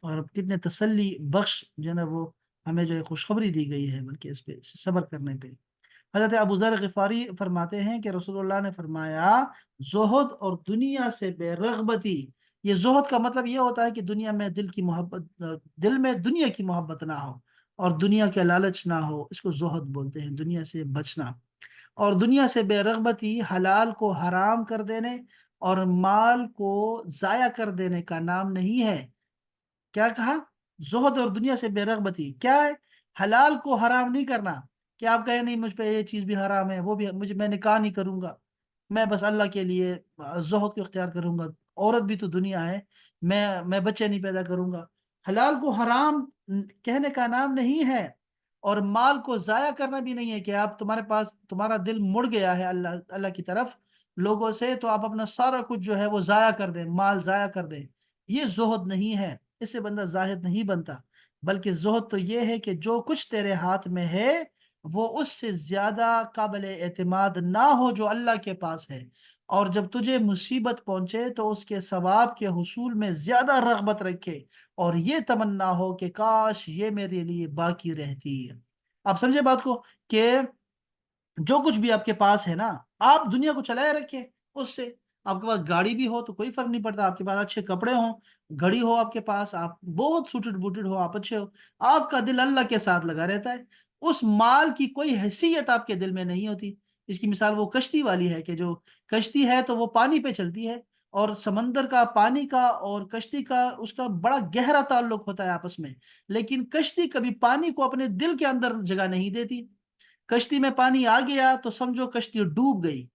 اور کتنے تسلی بخش جو ہے نا وہ ہمیں جو ہے خوشخبری دی گئی ہے، بلکہ اس پہ صبر کرنے پہ۔ حضرت ابو ذر غفاری فرماتے ہیں کہ رسول اللہ نے فرمایا زہد اور دنیا سے بے رغبتی، یہ زہد کا مطلب یہ ہوتا ہے کہ دنیا میں دل کی محبت، دل میں دنیا کی محبت نہ ہو اور دنیا کے لالچ نہ ہو، اس کو زہد بولتے ہیں، دنیا سے بچنا۔ اور دنیا سے بے رغبتی حلال کو حرام کر دینے اور مال کو ضائع کر دینے کا نام نہیں ہے۔ کیا کہا؟ زہد اور دنیا سے بے رغبتی کیا ہے؟ حلال کو حرام نہیں کرنا، کہ آپ کہیں نہیں مجھ پہ یہ چیز بھی حرام ہے، وہ بھی مجھے، میں نکاح نہیں کروں گا، میں بس اللہ کے لیے زہد کو اختیار کروں گا، عورت بھی تو دنیا ہے، میں بچے نہیں پیدا کروں گا۔ حلال کو حرام کہنے کا نام نہیں ہے، اور مال کو ضائع کرنا بھی نہیں ہے کہ آپ تمہارے پاس تمہارا دل مڑ گیا ہے اللہ اللہ کی طرف لوگوں سے، تو آپ اپنا سارا کچھ جو ہے وہ ضائع کر دیں، مال ضائع کر دیں۔ یہ زہد نہیں ہے، اس سے بندہ زاہد نہیں بنتا، بلکہ زہد تو یہ ہے کہ جو کچھ تیرے ہاتھ میں ہے وہ اس سے زیادہ قابل اعتماد نہ ہو جو اللہ کے پاس ہے، اور جب تجھے مصیبت پہنچے تو اس کے ثواب کے حصول میں زیادہ رغبت رکھے، اور یہ تمنا ہو کہ کاش یہ میرے لیے باقی رہتی ہے۔ آپ سمجھے بات کو، کہ جو کچھ بھی آپ کے پاس ہے نا، آپ دنیا کو چلائے رکھے اس سے۔ آپ کے پاس گاڑی بھی ہو تو کوئی فرق نہیں پڑتا، آپ کے پاس اچھے کپڑے ہوں، گھڑی ہو آپ کے پاس، آپ بہت سوٹڈ بوٹڈ ہو، آپ اچھے ہو، آپ کا دل اللہ کے ساتھ لگا رہتا ہے، اس مال کی کوئی حیثیت آپ کے دل میں نہیں ہوتی۔ اس کی مثال وہ کشتی والی ہے، کہ جو کشتی ہے تو وہ پانی پہ چلتی ہے، اور سمندر کا پانی کا اور کشتی کا اس کا بڑا گہرا تعلق ہوتا ہے آپس میں، لیکن کشتی کبھی پانی کو اپنے دل کے اندر جگہ نہیں دیتی۔ کشتی میں پانی آ گیا تو سمجھو کشتی ڈوب گئی،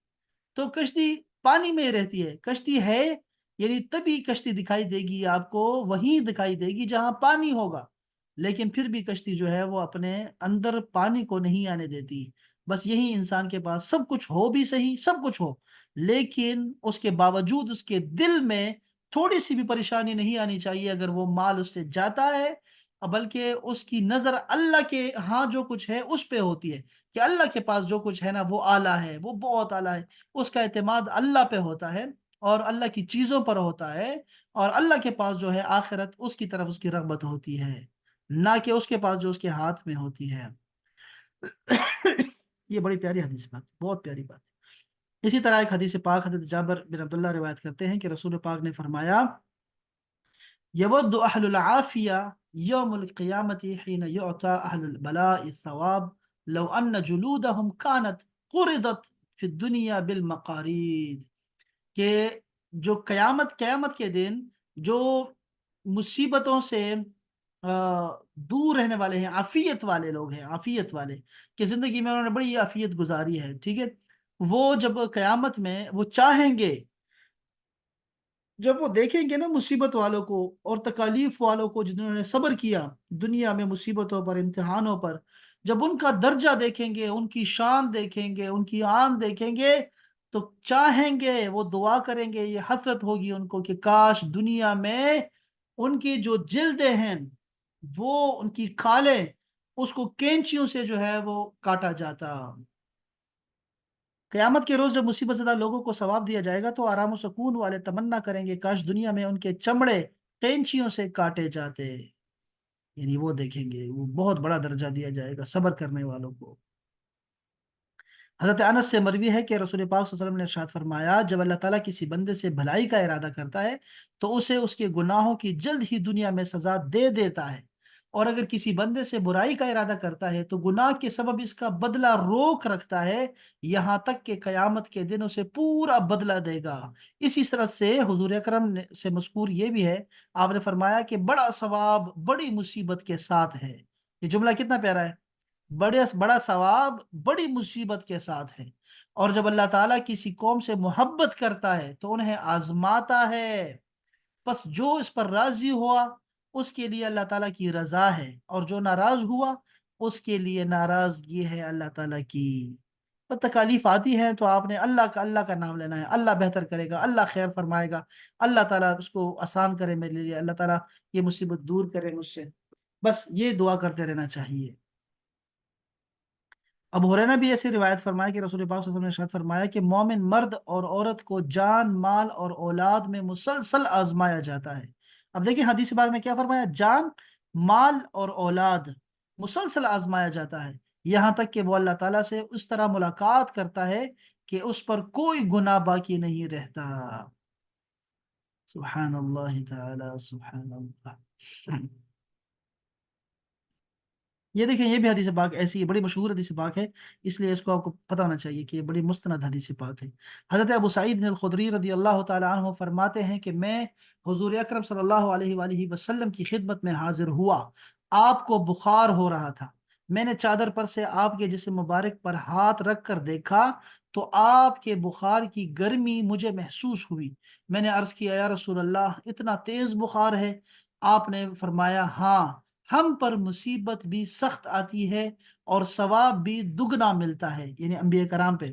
تو کشتی پانی میں ہی رہتی ہے۔ کشتی ہے یعنی تبھی کشتی دکھائی دے گی آپ کو، وہیں دکھائی دے گی جہاں پانی ہوگا، لیکن پھر بھی کشتی جو ہے وہ اپنے اندر پانی کو نہیں آنے دیتی۔ بس یہی انسان کے پاس سب کچھ ہو بھی صحیح، سب کچھ ہو، لیکن اس کے باوجود اس کے دل میں تھوڑی سی بھی پریشانی نہیں آنی چاہیے اگر وہ مال اس سے جاتا ہے، بلکہ اس کی نظر اللہ کے ہاں جو کچھ ہے اس پہ ہوتی ہے، کہ اللہ کے پاس جو کچھ ہے نا وہ اعلیٰ ہے، وہ بہت اعلیٰ ہے، اس کا اعتماد اللہ پہ ہوتا ہے اور اللہ کی چیزوں پر ہوتا ہے، اور اللہ کے پاس جو ہے آخرت اس کی طرف اس کی رغبت ہوتی ہے، نہ کہ اس کے پاس جو اس کے ہاتھ میں ہوتی ہے۔ یہ بڑی پیاری حدیث بات، بہت پیاری بات ہے۔ اسی طرح ایک حدیث پاک حضرت جابر بن عبداللہ روایت کرتے ہیں کہ رسول پاک نے فرمایا یود اہل العافیہ یوم القیامت حین یعطى اہل البلاء الثواب لو ان جلودهم كانت قرضت فی الدنیا بالمقارید، کہ جو قیامت کے دن جو مصیبتوں سے دور رہنے والے ہیں، عافیت والے لوگ ہیں، عافیت والے کہ زندگی میں انہوں نے بڑی عافیت گزاری ہے، ٹھیک ہے، وہ جب قیامت میں وہ چاہیں گے، جب وہ دیکھیں گے نا مصیبت والوں کو اور تکالیف والوں کو جنہوں نے صبر کیا دنیا میں مصیبتوں پر، امتحانوں پر، جب ان کا درجہ دیکھیں گے، ان کی شان دیکھیں گے، ان کی آن دیکھیں گے، تو چاہیں گے، وہ دعا کریں گے، یہ حسرت ہوگی ان کو کہ کاش دنیا میں ان کی جو جلدیں ہیں، وہ ان کی کھالیں، اس کو کینچیوں سے جو ہے وہ کاٹا جاتا۔ قیامت کے روز جب مصیبت زدہ لوگوں کو ثواب دیا جائے گا تو آرام و سکون والے تمنا کریں گے کاش دنیا میں ان کے چمڑے قینچیوں سے کاٹے جاتے، یعنی وہ دیکھیں گے، وہ بہت بڑا درجہ دیا جائے گا صبر کرنے والوں کو۔ حضرت انس سے مروی ہے کہ رسول پاک صلی اللہ علیہ وسلم نے ارشاد فرمایا جب اللہ تعالیٰ کسی بندے سے بھلائی کا ارادہ کرتا ہے تو اسے اس کے گناہوں کی جلد ہی دنیا میں سزا دے دیتا ہے، اور اگر کسی بندے سے برائی کا ارادہ کرتا ہے تو گناہ کے سبب اس کا بدلہ روک رکھتا ہے یہاں تک کہ قیامت کے دن اسے پورا بدلہ دے گا۔ اسی طرح سے حضور اکرم سے مذکور یہ بھی ہے، آپ نے فرمایا کہ بڑا ثواب بڑی مصیبت کے ساتھ ہے۔ یہ جملہ کتنا پیارا ہے، بڑا ثواب بڑی مصیبت کے ساتھ ہے۔ اور جب اللہ تعالیٰ کسی قوم سے محبت کرتا ہے تو انہیں آزماتا ہے، بس جو اس پر راضی ہوا اس کے لیے اللہ تعالیٰ کی رضا ہے، اور جو ناراض ہوا اس کے لیے ناراضگی ہے اللہ تعالیٰ کی۔ پر تکالیف آتی ہے تو آپ نے اللہ کا نام لینا ہے، اللہ بہتر کرے گا، اللہ خیر فرمائے گا، اللہ تعالیٰ اس کو آسان کرے میرے لیے، اللہ تعالیٰ یہ مصیبت دور کرے مجھ سے، بس یہ دعا کرتے رہنا چاہیے۔ ابو ہریرہ بھی ایسی روایت فرمایا کہ رسول پاک صلی اللہ علیہ وسلم نے ارشاد فرمایا کہ مومن مرد اور عورت کو جان، مال اور اولاد میں مسلسل آزمایا جاتا ہے۔ اب دیکھیں حدیث پاک میں کیا فرمایا، جان، مال اور اولاد مسلسل آزمایا جاتا ہے، یہاں تک کہ وہ اللہ تعالیٰ سے اس طرح ملاقات کرتا ہے کہ اس پر کوئی گناہ باقی نہیں رہتا۔ سبحان اللہ تعالی، سبحان اللہ۔ یہ دیکھیں، یہ بھی حدیث پاک ایسی ہے، بڑی مشہور حدیث پاک ہے، اس لیے اس کو آپ کو پتہ ہونا چاہیے کہ یہ بڑی مستند حدیث پاک ہے۔ حضرت ابو سعید الخدری رضی اللہ تعالی عنہ فرماتے ہیں کہ میں حضور اکرم صلی اللہ علیہ وآلہ وسلم کی خدمت میں حاضر ہوا، آپ کو بخار ہو رہا تھا، میں نے چادر پر سے آپ کے جسم مبارک پر ہاتھ رکھ کر دیکھا تو آپ کے بخار کی گرمی مجھے محسوس ہوئی۔ میں نے عرض کیا یا رسول اللہ، اتنا تیز بخار ہے؟ آپ نے فرمایا ہاں، ہم پر مصیبت بھی سخت آتی ہے اور ثواب بھی دگنا ملتا ہے، یعنی انبیاء کرام پہ۔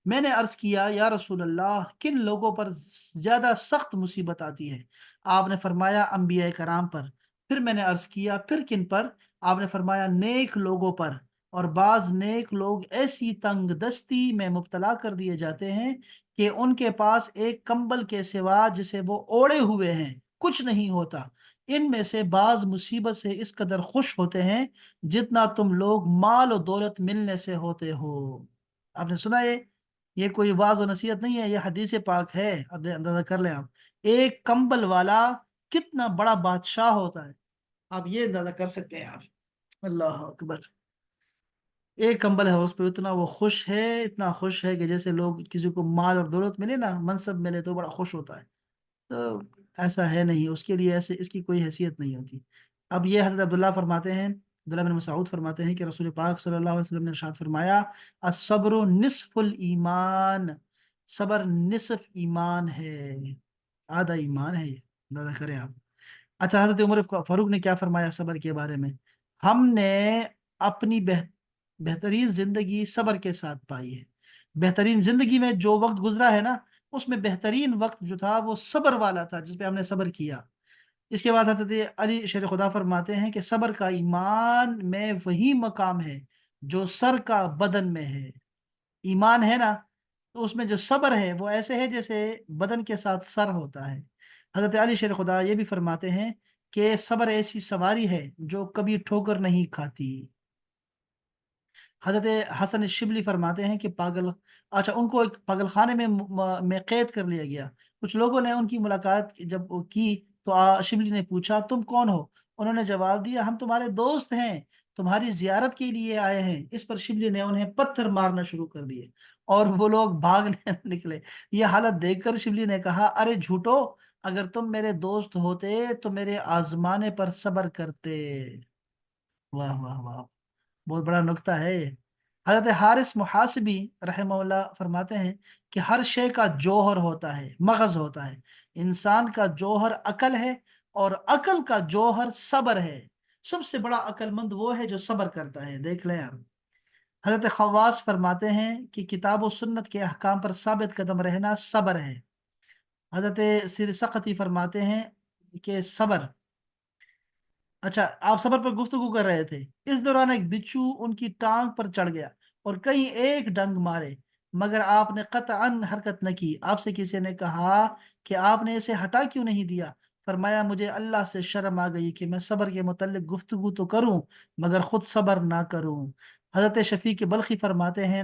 میں نے عرض کیا یا رسول اللہ، کن لوگوں پر زیادہ سخت مصیبت آتی ہے؟ آپ نے فرمایا انبیاء کرام پر۔ پھر میں نے عرض کیا پھر کن پر؟ آپ نے فرمایا نیک لوگوں پر، اور بعض نیک لوگ ایسی تنگ دستی میں مبتلا کر دیے جاتے ہیں کہ ان کے پاس ایک کمبل کے سوا جسے وہ اوڑے ہوئے ہیں کچھ نہیں ہوتا۔ ان میں سے بعض مصیبت سے اس قدر خوش ہوتے ہیں جتنا تم لوگ مال و دولت ملنے سے ہوتے ہو۔ آپ نے سنا یہ کوئی واعظ و نصیحت نہیں ہے، یہ حدیث پاک ہے، اب اندازہ کر لیں آپ، ایک کمبل والا کتنا بڑا بادشاہ ہوتا ہے، آپ یہ اندازہ کر سکتے ہیں آپ۔ اللہ اکبر، ایک کمبل ہے اس پہ اتنا وہ خوش ہے، اتنا خوش ہے کہ جیسے لوگ کسی کو مال اور دولت ملے نا، منصب ملے تو بڑا خوش ہوتا ہے، تو ایسا ہے نہیں، اس کے لیے ایسے اس کی کوئی حیثیت نہیں ہوتی۔ اب یہ حضرت عبداللہ فرماتے ہیں، عبداللہ بن مسعود فرماتے ہیں کہ رسول پاک صلی اللہ علیہ وسلم نے ارشاد فرمایا الصبر نصف الایمان، صبر نصف ایمان ہے، آدھا ایمان ہے، یہ اندازہ کریں آپ۔ اچھا، حضرت عمر فاروق نے کیا فرمایا صبر کے بارے میں، ہم نے اپنی بہترین زندگی صبر کے ساتھ پائی ہے۔ بہترین زندگی میں جو وقت گزرا ہے نا، اس میں بہترین وقت جو تھا وہ صبر والا تھا، جس پہ ہم نے صبر کیا۔ اس کے بعد حضرت علی شیر خدا فرماتے ہیں کہ صبر کا ایمان میں وہی مقام ہے جو سر کا بدن میں ہے۔ ایمان ہے نا، تو اس میں جو صبر ہے وہ ایسے ہے جیسے بدن کے ساتھ سر ہوتا ہے۔ حضرت علی شیر خدا یہ بھی فرماتے ہیں کہ صبر ایسی سواری ہے جو کبھی ٹھوکر نہیں کھاتی۔ حضرت حسن شبلی فرماتے ہیں کہ اچھا، ان کو ایک پاگل خانے میں قید کر لیا گیا۔ کچھ لوگوں نے ان کی ملاقات جب کی تو شبلی نے پوچھا تم کون ہو؟ انہوں نے جواب دیا ہم تمہارے دوست ہیں، تمہاری زیارت کے لیے آئے ہیں۔ اس پر شبلی نے انہیں پتھر مارنا شروع کر دیے اور وہ لوگ بھاگنے نکلے۔ یہ حالت دیکھ کر شبلی نے کہا ارے جھوٹو، اگر تم میرے دوست ہوتے تو میرے آزمانے پر صبر کرتے۔ واہ واہ واہ، بہت بڑا نکتہ ہے یہ۔ حضرت حارث محاسبی رحمہ اللہ فرماتے ہیں کہ ہر شے کا جوہر ہوتا ہے، مغز ہوتا ہے۔ انسان کا جوہر عقل ہے اور عقل کا جوہر صبر ہے۔ سب سے بڑا عقل مند وہ ہے جو صبر کرتا ہے، دیکھ لیں آپ۔ حضرت خواص فرماتے ہیں کہ کتاب و سنت کے احکام پر ثابت قدم رہنا صبر ہے۔ حضرت سیر سقطی فرماتے ہیں کہ صبر، اچھا آپ صبر پر گفتگو کر رہے تھے، اس دوران ایک بچھو ان کی ٹانگ پر چڑھ گیا اور کہیں ایک ڈنگ مارے، مگر آپ نے قطعاً حرکت نہ کی۔ آپ سے کسی نے کہا کہ آپ نے اسے ہٹا کیوں نہیں دیا؟ فرمایا مجھے اللہ سے شرم آ گئی کہ میں صبر کے متعلق گفتگو تو کروں مگر خود صبر نہ کروں۔ حضرت شفیق بلخی فرماتے ہیں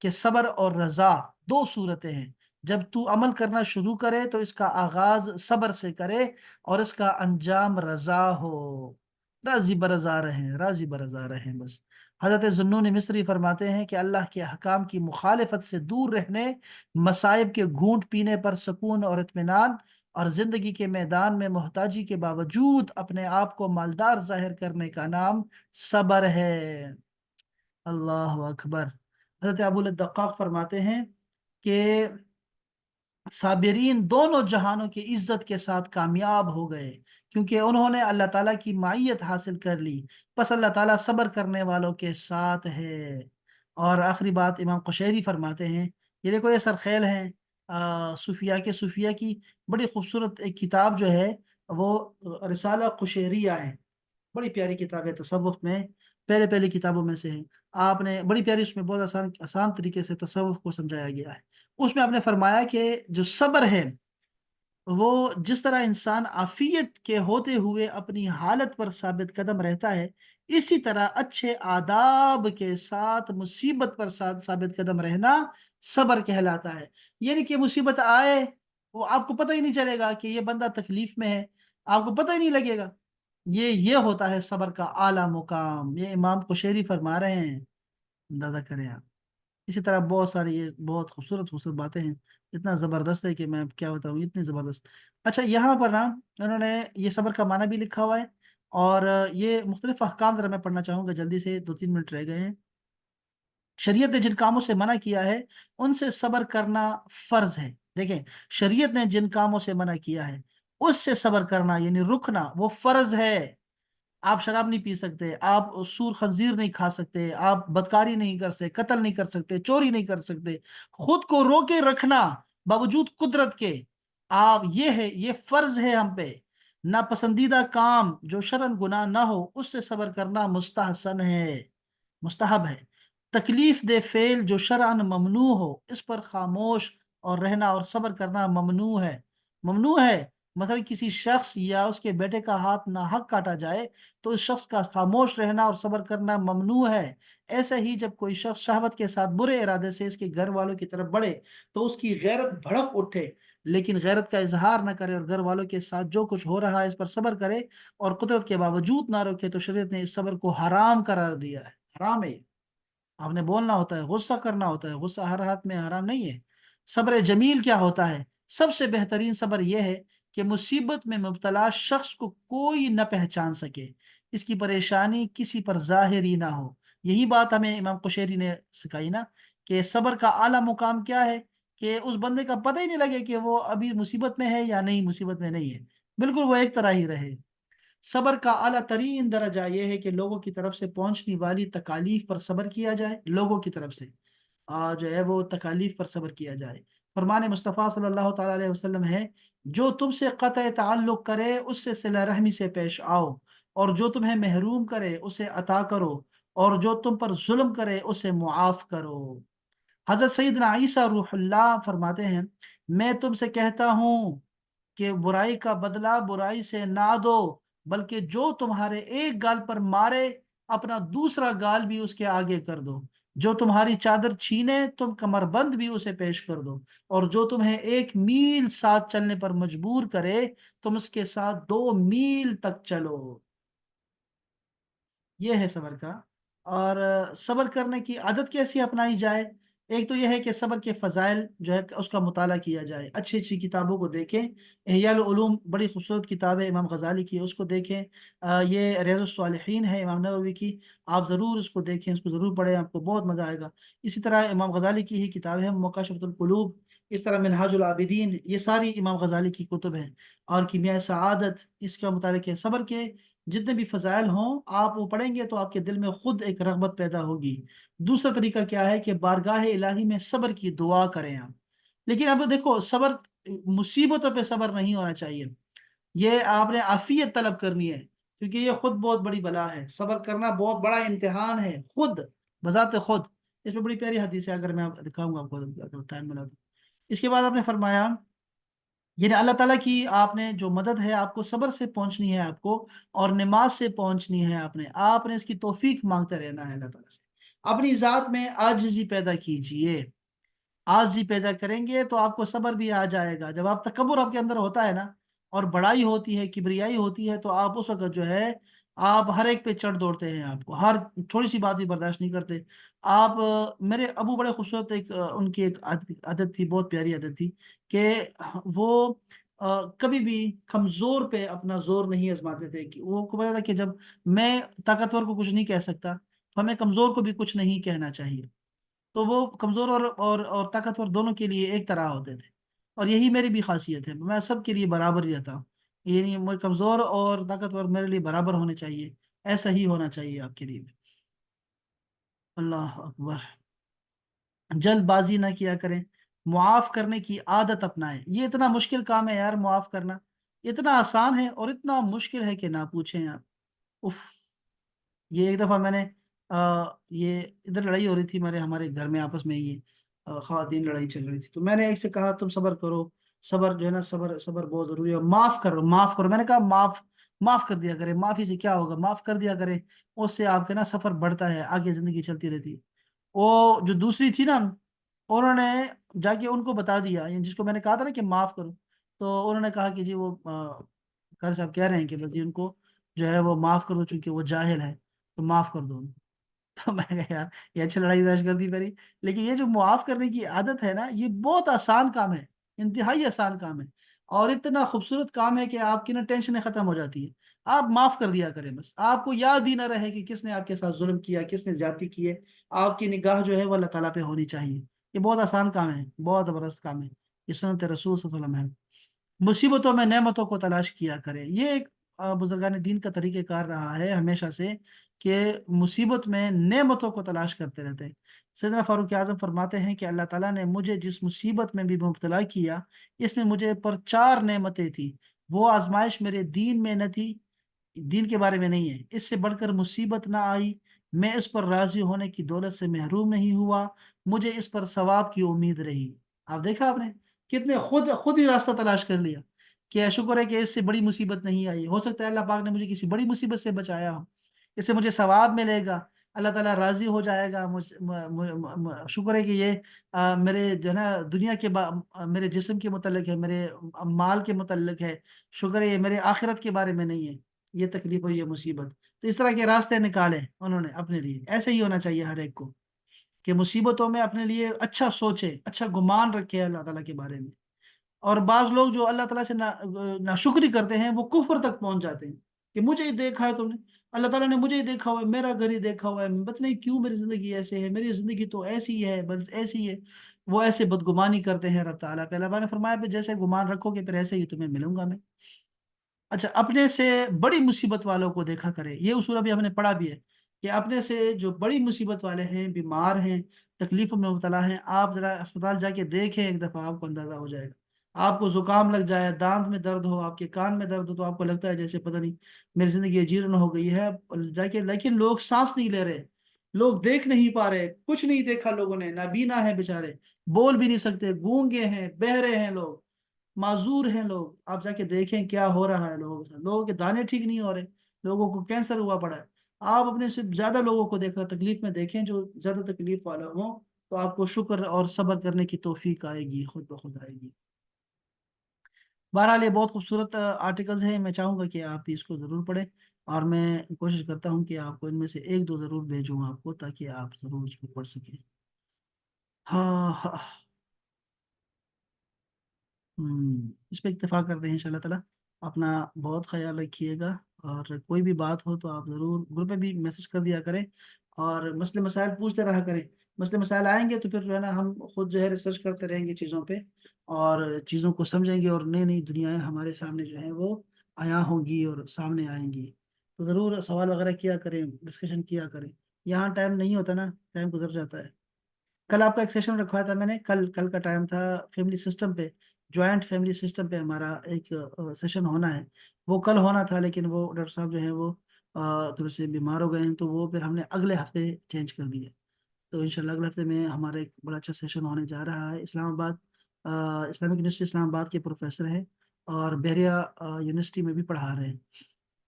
کہ صبر اور رضا دو صورتیں ہیں، جب تو عمل کرنا شروع کرے تو اس کا آغاز صبر سے کرے اور اس کا انجام رضا ہو، راضی برضا رہیں، راضی برضا رہیں بس۔ حضرت ذنون مصری فرماتے ہیں کہ اللہ کے احکام کی مخالفت سے دور رہنے، مصائب کے گھونٹ پینے پر سکون اور اطمینان، اور زندگی کے میدان میں محتاجی کے باوجود اپنے آپ کو مالدار ظاہر کرنے کا نام صبر ہے۔ اللہ اکبر، حضرت ابو الدقاق فرماتے ہیں کہ صابرین دونوں جہانوں کی عزت کے ساتھ کامیاب ہو گئے، کیونکہ انہوں نے اللہ تعالیٰ کی معیت حاصل کر لی، پس اللہ تعالیٰ صبر کرنے والوں کے ساتھ ہے۔ اور آخری بات امام قشیری فرماتے ہیں، یہ دیکھو یہ سرخیل ہیں صوفیہ کی بڑی خوبصورت ایک کتاب جو ہے وہ رسالہ قشیریہ ہے، بڑی پیاری کتاب ہے تصوف میں، پہلے پہلی کتابوں میں سے ہے۔ آپ نے بڑی پیاری، اس میں بہت آسان طریقے سے تصوف کو سمجھایا گیا ہے۔ اس میں آپ نے فرمایا کہ جو صبر ہے وہ جس طرح انسان عافیت کے ہوتے ہوئے اپنی حالت پر ثابت قدم رہتا ہے، اسی طرح اچھے آداب کے ساتھ مصیبت پر ساتھ ثابت قدم رہنا صبر کہلاتا ہے۔ یعنی کہ مصیبت آئے، وہ آپ کو پتہ ہی نہیں چلے گا کہ یہ بندہ تکلیف میں ہے، آپ کو پتہ ہی نہیں لگے گا۔ یہ ہوتا ہے صبر کا اعلیٰ مقام، یہ امام قشیری فرما رہے ہیں، اندازہ کریں آپ۔ اسی طرح بہت ساری یہ بہت خوبصورت خوبصورت باتیں ہیں، اتنا زبردست ہے کہ میں کیا بتاؤں، اتنی زبردست۔ اچھا، یہاں پر نا انہوں نے یہ صبر کا معنی بھی لکھا ہوا ہے، اور یہ مختلف احکام ذرا میں پڑھنا چاہوں گا جلدی سے، 2-3 منٹ رہ گئے ہیں۔ شریعت نے جن کاموں سے منع کیا ہے ان سے صبر کرنا فرض ہے۔ دیکھیں، شریعت نے جن کاموں سے منع کیا ہے اس سے صبر کرنا یعنی رکنا وہ فرض ہے۔ آپ شراب نہیں پی سکتے، آپ سور خنزیر نہیں کھا سکتے، آپ بدکاری نہیں کر سکتے، قتل نہیں کر سکتے، چوری نہیں کر سکتے، خود کو روکے رکھنا باوجود قدرت کے، آپ یہ فرض ہے ہم پہ۔ ناپسندیدہ کام جو شرعن گناہ نہ ہو اس سے صبر کرنا مستحسن ہے، مستحب ہے۔ تکلیف دہ فعل جو شرعن ممنوع ہو اس پر خاموش اور رہنا اور صبر کرنا ممنوع ہے، ممنوع ہے۔ مثلا کسی شخص یا اس کے بیٹے کا ہاتھ ناحق کاٹا جائے تو اس شخص کا خاموش رہنا اور صبر کرنا ممنوع ہے۔ ایسا ہی جب کوئی شخص شہوت کے ساتھ برے ارادے سے اس کے گھر والوں کی طرف بڑھے تو اس کی غیرت بھڑک اٹھے، لیکن غیرت کا اظہار نہ کرے اور گھر والوں کے ساتھ جو کچھ ہو رہا ہے اس پر صبر کرے اور قدرت کے باوجود نہ روکے، تو شریعت نے اس صبر کو حرام قرار دیا ہے، حرام ہے۔ آپ نے بولنا ہوتا ہے، غصہ کرنا ہوتا ہے، غصہ ہر حالت میں حرام نہیں ہے۔ صبر جمیل کیا ہوتا ہے؟ سب سے بہترین صبر یہ ہے کہ مصیبت میں مبتلا شخص کو کوئی نہ پہچان سکے، اس کی پریشانی کسی پر ظاہر ہی نہ ہو۔ یہی بات ہمیں امام قشیری نے سکھائی نا، کہ صبر کا اعلیٰ مقام کیا ہے، کہ اس بندے کا پتہ ہی نہیں لگے کہ وہ ابھی مصیبت میں ہے یا نہیں مصیبت میں نہیں ہے، بالکل وہ ایک طرح ہی رہے۔ صبر کا اعلیٰ ترین درجہ یہ ہے کہ لوگوں کی طرف سے پہنچنے والی تکالیف پر صبر کیا جائے، لوگوں کی طرف سے جو ہے وہ تکالیف پر صبر کیا جائے۔ فرمان مصطفیٰ صلی اللہ تعالیٰ علیہ وسلم ہے، جو تم سے قطع تعلق کرے اس سے صلہ رحمی سے پیش آؤ، اور جو تمہیں محروم کرے اسے عطا کرو، اور جو تم پر ظلم کرے اسے معاف کرو۔ حضرت سیدنا عیسیٰ روح اللہ فرماتے ہیں، میں تم سے کہتا ہوں کہ برائی کا بدلہ برائی سے نہ دو، بلکہ جو تمہارے ایک گال پر مارے اپنا دوسرا گال بھی اس کے آگے کر دو، جو تمہاری چادر چھینے تم کمر بند بھی اسے پیش کر دو، اور جو تمہیں 1 میل ساتھ چلنے پر مجبور کرے تم اس کے ساتھ 2 میل تک چلو۔ یہ ہے صبر کا۔ اور صبر کرنے کی عادت کیسی اپنائی جائے؟ ایک تو یہ ہے کہ صبر کے فضائل جو ہے اس کا مطالعہ کیا جائے، اچھی اچھی کتابوں کو دیکھیں۔ احیاء العلوم بڑی خوبصورت کتاب ہے امام غزالی کی، اس کو دیکھیں۔ یہ ریاض الصالحین ہے امام نووی کی، آپ ضرور اس کو دیکھیں، اس کو ضرور پڑھیں، آپ کو بہت مزہ آئے گا۔ اسی طرح امام غزالی کی ہی کتاب ہے مکاشفۃ القلوب، اس طرح منہاج العابدین، یہ ساری امام غزالی کی کتب ہیں۔ اور کیمیائے سعادت، اس کا مطالعہ کیا۔ صبر کے جتنے بھی فضائل ہوں آپ وہ پڑھیں گے تو آپ کے دل میں خود ایک رغبت پیدا ہوگی۔ دوسرا طریقہ کیا ہے کہ بارگاہ الہی میں صبر کی دعا کریں آپ۔ لیکن اب دیکھو، صبر مصیبتوں پہ صبر نہیں ہونا چاہیے، یہ آپ نے عافیت طلب کرنی ہے، کیونکہ یہ خود بہت بڑی بلا ہے، صبر کرنا بہت بڑا امتحان ہے خود، بذات خود۔ اس میں بڑی پیاری حدیث ہے، اگر میں دکھاؤں گا آپ کو اگر ٹائم ملا تو۔ اس کے بعد آپ نے فرمایا، یعنی اللہ تعالیٰ کی آپ نے جو مدد ہے آپ کو صبر سے پہنچنی ہے آپ کو، اور نماز سے پہنچنی ہے آپ نے اس کی توفیق مانگتے رہنا ہے اللہ تعالیٰ سے۔ اپنی ذات میں عاجزی پیدا کیجئے، عاجزی پیدا کریں گے تو آپ کو صبر بھی آ جائے گا۔ جب آپ تکبر آپ کے اندر ہوتا ہے نا، اور بڑائی ہوتی ہے، کبریائی ہوتی ہے، تو آپ اس وقت جو ہے آپ ہر ایک پہ چڑھ دوڑتے ہیں، آپ کو ہر تھوڑی سی بات بھی برداشت نہیں کرتے آپ۔ میرے ابو بڑے خوبصورت ایک ان کی ایک عادت تھی، بہت پیاری عادت تھی، کہ وہ کبھی بھی کمزور پہ اپنا زور نہیں آزماتے تھے، کہ وہ کو پتا تھا کہ جب میں طاقتور کو کچھ نہیں کہہ سکتا تو ہمیں کمزور کو بھی کچھ نہیں کہنا چاہیے۔ تو وہ کمزور اور طاقتور دونوں کے لیے ایک طرح ہوتے تھے، اور یہی میری بھی خاصیت ہے، میں سب کے لیے برابر ہی رہتا ہوں، یعنی مجھے کمزور اور طاقتور میرے لیے برابر ہونے چاہیے، ایسا ہی ہونا چاہیے آپ کے لیے بھی۔ اللہ اکبر۔ جلد بازی نہ کیا کریں، معاف کرنے کی عادت اپنائیں۔ یہ اتنا مشکل کام ہے یار، معاف کرنا اتنا آسان ہے اور اتنا مشکل ہے کہ نہ پوچھیں آپ۔ اف، یہ ایک دفعہ میں نے یہ ادھر لڑائی ہو رہی تھی ہمارے گھر میں آپس میں، یہ خواتین لڑائی چل رہی تھی، تو میں نے ایک سے کہا تم صبر کرو، صبر جو ہے نا، صبر صبر بہت ضروری ہے، معاف کرو معاف کرو، میں نے کہا معاف معاف کر دیا کرے، معافی سے کیا ہوگا، معاف کر دیا کرے، اس سے آپ کے نا سفر بڑھتا ہے، آگے زندگی چلتی رہتی ہے۔ وہ جو دوسری تھی نا، انہوں نے جا کے ان کو بتا دیا، یعنی جس کو میں نے کہا تھا نا کہ معاف کرو، تو انہوں نے کہا کہ جی وہ قاری صاحب کہہ رہے ہیں کہ بس جی ان کو جو ہے وہ معاف کر دو، چونکہ وہ جاہل ہے، تو معاف کر دو ان کو۔ تو میں نے کہا یار یہ اچھی لڑائی داش کر دی میری، لیکن یہ جو معاف کرنے کی عادت ہے نا، یہ بہت آسان کام ہے، انتہائی آسان کام ہے، اور اتنا خوبصورت کام ہے کہ آپ کی نا ٹینشنیں ختم ہو جاتی ہے۔ آپ معاف کر دیا کریں، بس آپ کو یاد ہی نہ رہے کہ کس نے آپ کے ساتھ ظلم کیا، کس نے زیادتی کی ہے، آپ کی نگاہ جو ہے وہ اللہ تعالیٰ پہ ہونی چاہیے۔ یہ بہت آسان کام ہے، بہت زبردست کام ہے، یہ سنت رسول صلی اللہ علیہ وسلم ہے۔ مصیبتوں میں نعمتوں کو تلاش کیا کرے، یہ ایک بزرگان دین کا طریقہ کار رہا ہے ہمیشہ سے، کہ مصیبت میں نعمتوں کو تلاش کرتے رہتے ہیں۔ سیدنا فاروق اعظم فرماتے ہیں کہ اللہ تعالیٰ نے مجھے جس مصیبت میں بھی مبتلا کیا، اس میں مجھے پر چار نعمتیں تھیں، وہ آزمائش میرے دین میں نہ تھی، دین کے بارے میں نہیں ہے، اس سے بڑھ کر مصیبت نہ آئی، میں اس پر راضی ہونے کی دولت سے محروم نہیں ہوا، مجھے اس پر ثواب کی امید رہی۔ آپ دیکھا آپ نے کتنے خود خود ہی راستہ تلاش کر لیا، کہ شکر ہے کہ اس سے بڑی مصیبت نہیں آئی، ہو سکتا ہے اللہ پاک نے مجھے کسی بڑی مصیبت سے بچایا ہو، اس سے مجھے ثواب ملے گا، اللہ تعالیٰ راضی ہو جائے گا شکر ہے کہ یہ میرے جو ہے نا دنیا کے میرے جسم کے متعلق ہے، میرے مال کے متعلق ہے، شکر ہے یہ میرے آخرت کے بارے میں نہیں ہے، یہ تکلیف ہوئی، یہ مصیبت۔ تو اس طرح کے راستے نکالے انہوں نے اپنے لیے، ایسے ہی ہونا چاہیے ہر ایک کو، کہ مصیبتوں میں اپنے لیے اچھا سوچے، اچھا گمان رکھے اللہ تعالیٰ کے بارے میں۔ اور بعض لوگ جو اللہ تعالیٰ سے ناشکری کرتے ہیں، وہ کفر تک پہنچ جاتے ہیں، کہ مجھے ہی دیکھا ہے تم نے، اللہ تعالیٰ نے مجھے ہی دیکھا ہوا ہے، میرا گھر ہی دیکھا ہوا ہے، پتہ نہیں کیوں میری زندگی ایسے ہے، میری زندگی تو ایسی ہی ہے، بس ایسی ہے۔ وہ ایسے بدگمانی کرتے ہیں رب تعالیٰ پہ، اللہ تعالیٰ نے فرمایا پہ جیسے گمان رکھو گے پھر ایسے ہی تمہیں ملوں گا میں۔ اچھا، اپنے سے بڑی مصیبت والوں کو دیکھا کرے، یہ اصول ابھی ہم نے پڑھا بھی ہے، کہ اپنے سے جو بڑی مصیبت والے ہیں، بیمار ہیں، تکلیفوں میں مبتلا ہیں، آپ ذرا اسپتال جا کے دیکھیں، ایک دفعہ آپ کو اندازہ ہو جائے گا۔ آپ کو زکام لگ جائے، دانت میں درد ہو، آپ کے کان میں درد ہو، تو آپ کو لگتا ہے جیسے پتہ نہیں میری زندگی اجیرن ہو گئی ہے جا کے، لیکن لوگ سانس نہیں لے رہے، لوگ دیکھ نہیں پا رہے، کچھ نہیں دیکھا لوگوں نے، نابینا ہے بیچارے، بول بھی نہیں سکتے، گونگے ہیں، بہرے ہیں لوگ، معذور ہیں لوگ، آپ جا کے دیکھیں کیا ہو رہا ہے لوگوں کے ساتھ، لوگوں کے دانے ٹھیک نہیں ہو رہے، لوگوں کو کینسر ہوا پڑا ہے۔ آپ اپنے سے زیادہ لوگوں کو دیکھا تکلیف میں دیکھیں، جو زیادہ تکلیف والا ہوں، تو آپ کو شکر اور صبر کرنے کی توفیق آئے گی، خود بخود آئے گی۔ بہرحال یہ بہت خوبصورت آرٹیکلز ہیں، میں چاہوں گا کہ آپ بھی اس کو ضرور پڑھیں، اور میں کوشش کرتا ہوں کہ آپ کو ان میں سے ایک دو ضرور بھیجوں آپ کو، تاکہ آپ ضرور اس کو پڑھ سکیں۔ ہاں ہاں، اس پہ اکتفا کرتے ہیں انشاء اللہ تعالیٰ۔ اپنا بہت خیال رکھیے گا، اور کوئی بھی بات ہو تو آپ ضرور گروپ میں بھی میسج کر دیا کریں، اور مسئلے مسائل پوچھتے رہا کریں، مسئلے مسائل آئیں گے تو پھر جو ہے نا ہم خود جو ہے ریسرچ کرتے رہیں گے چیزوں پہ، اور چیزوں کو سمجھیں گے، اور نئی نئی دنیایں ہمارے سامنے جو ہیں وہ عیاں ہوں گی اور سامنے آئیں گی۔ تو ضرور سوال وغیرہ کیا کریں، ڈسکشن کیا کریں، یہاں ٹائم نہیں ہوتا نا، ٹائم گزر جاتا ہے۔ کل آپ کا ایک سیشن رکھوایا تھا میں نے، کل کا ٹائم تھا فیملی سسٹم پہ، جوائنٹ فیملی سسٹم پہ ہمارا ایک سیشن ہونا ہے، وہ کل ہونا تھا، لیکن وہ ڈاکٹر صاحب جو ہیں وہ تھوڑے سے بیمار ہو گئے ہیں، تو وہ پھر ہم نے اگلے ہفتے چینج کر دیا۔ تو انشاءاللہ اگلے ہفتے میں ہمارا ایک بڑا اچھا سیشن ہونے جا رہا ہے، اسلام آباد، اسلامک یونیورسٹی اسلام آباد کے پروفیسر ہیں، اور بحریہ یونیورسٹی میں بھی پڑھا رہے ہیں،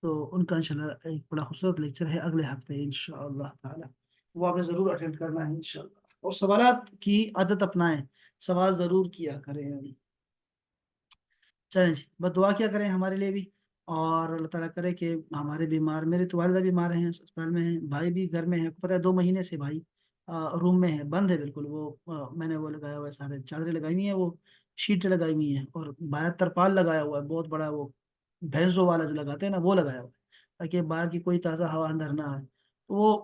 تو ان کا انشاءاللہ ایک بڑا خوبصورت لیکچر ہے اگلے ہفتے انشاءاللہ تعالی، وہ آپ نے ضرور اٹینڈ کرنا ہے انشاءاللہ، اور سوالات کی عادت اپنائیں، سوال ضرور کیا کریں۔ چلیں جی، بس دعا کیا کریں ہمارے لیے بھی، اور اللہ تعالیٰ کرے کہ ہمارے بیمار، میرے تو والدہ بیمار ہیں، اسپتال میں ہیں، بھائی بھی گھر میں ہے، پتہ ہے 2 مہینے سے بھائی روم میں ہے، بند ہے بالکل، وہ میں نے وہ لگایا ہوا ہے، سارے چادریں لگائی ہوئی ہیں، وہ شیٹیں لگائی ہوئی ہیں، اور باہر ترپال لگایا ہوا ہے بہت بڑا، وہ بھینسوں والا جو لگاتے ہیں نا، وہ لگایا ہوا ہے، تاکہ باہر کی کوئی تازہ ہوا اندر نہ آئے، تو وہ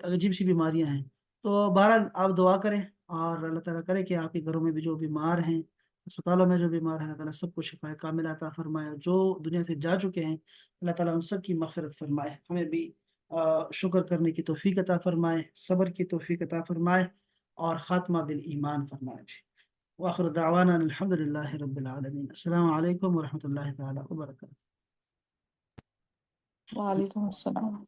عجیب سی بیماریاں ہیں، تو بہرحال آپ دعا کریں، اور اللہ تعالیٰ کرے کہ آپ کے گھروں میں بھی جو بیمار ہیں، اسپتالوں میں جو بیمار ہیں، اللہ تعالیٰ سب کو شفا کامل عطا فرمائے، جو دنیا سے جا چکے ہیں اللہ تعالیٰ ان سب کی مغفرت فرمائے، ہمیں بھی شکر کرنے کی توفیق عطا فرمائے، صبر کی توفیق عطا فرمائے، اور خاتمہ بالایمان فرمائے جی۔ وآخر دعوانا الحمد للہ رب العالمین۔ السلام علیکم ورحمۃ اللہ تعالیٰ وبرکاتہ۔ وعلیکم السلام۔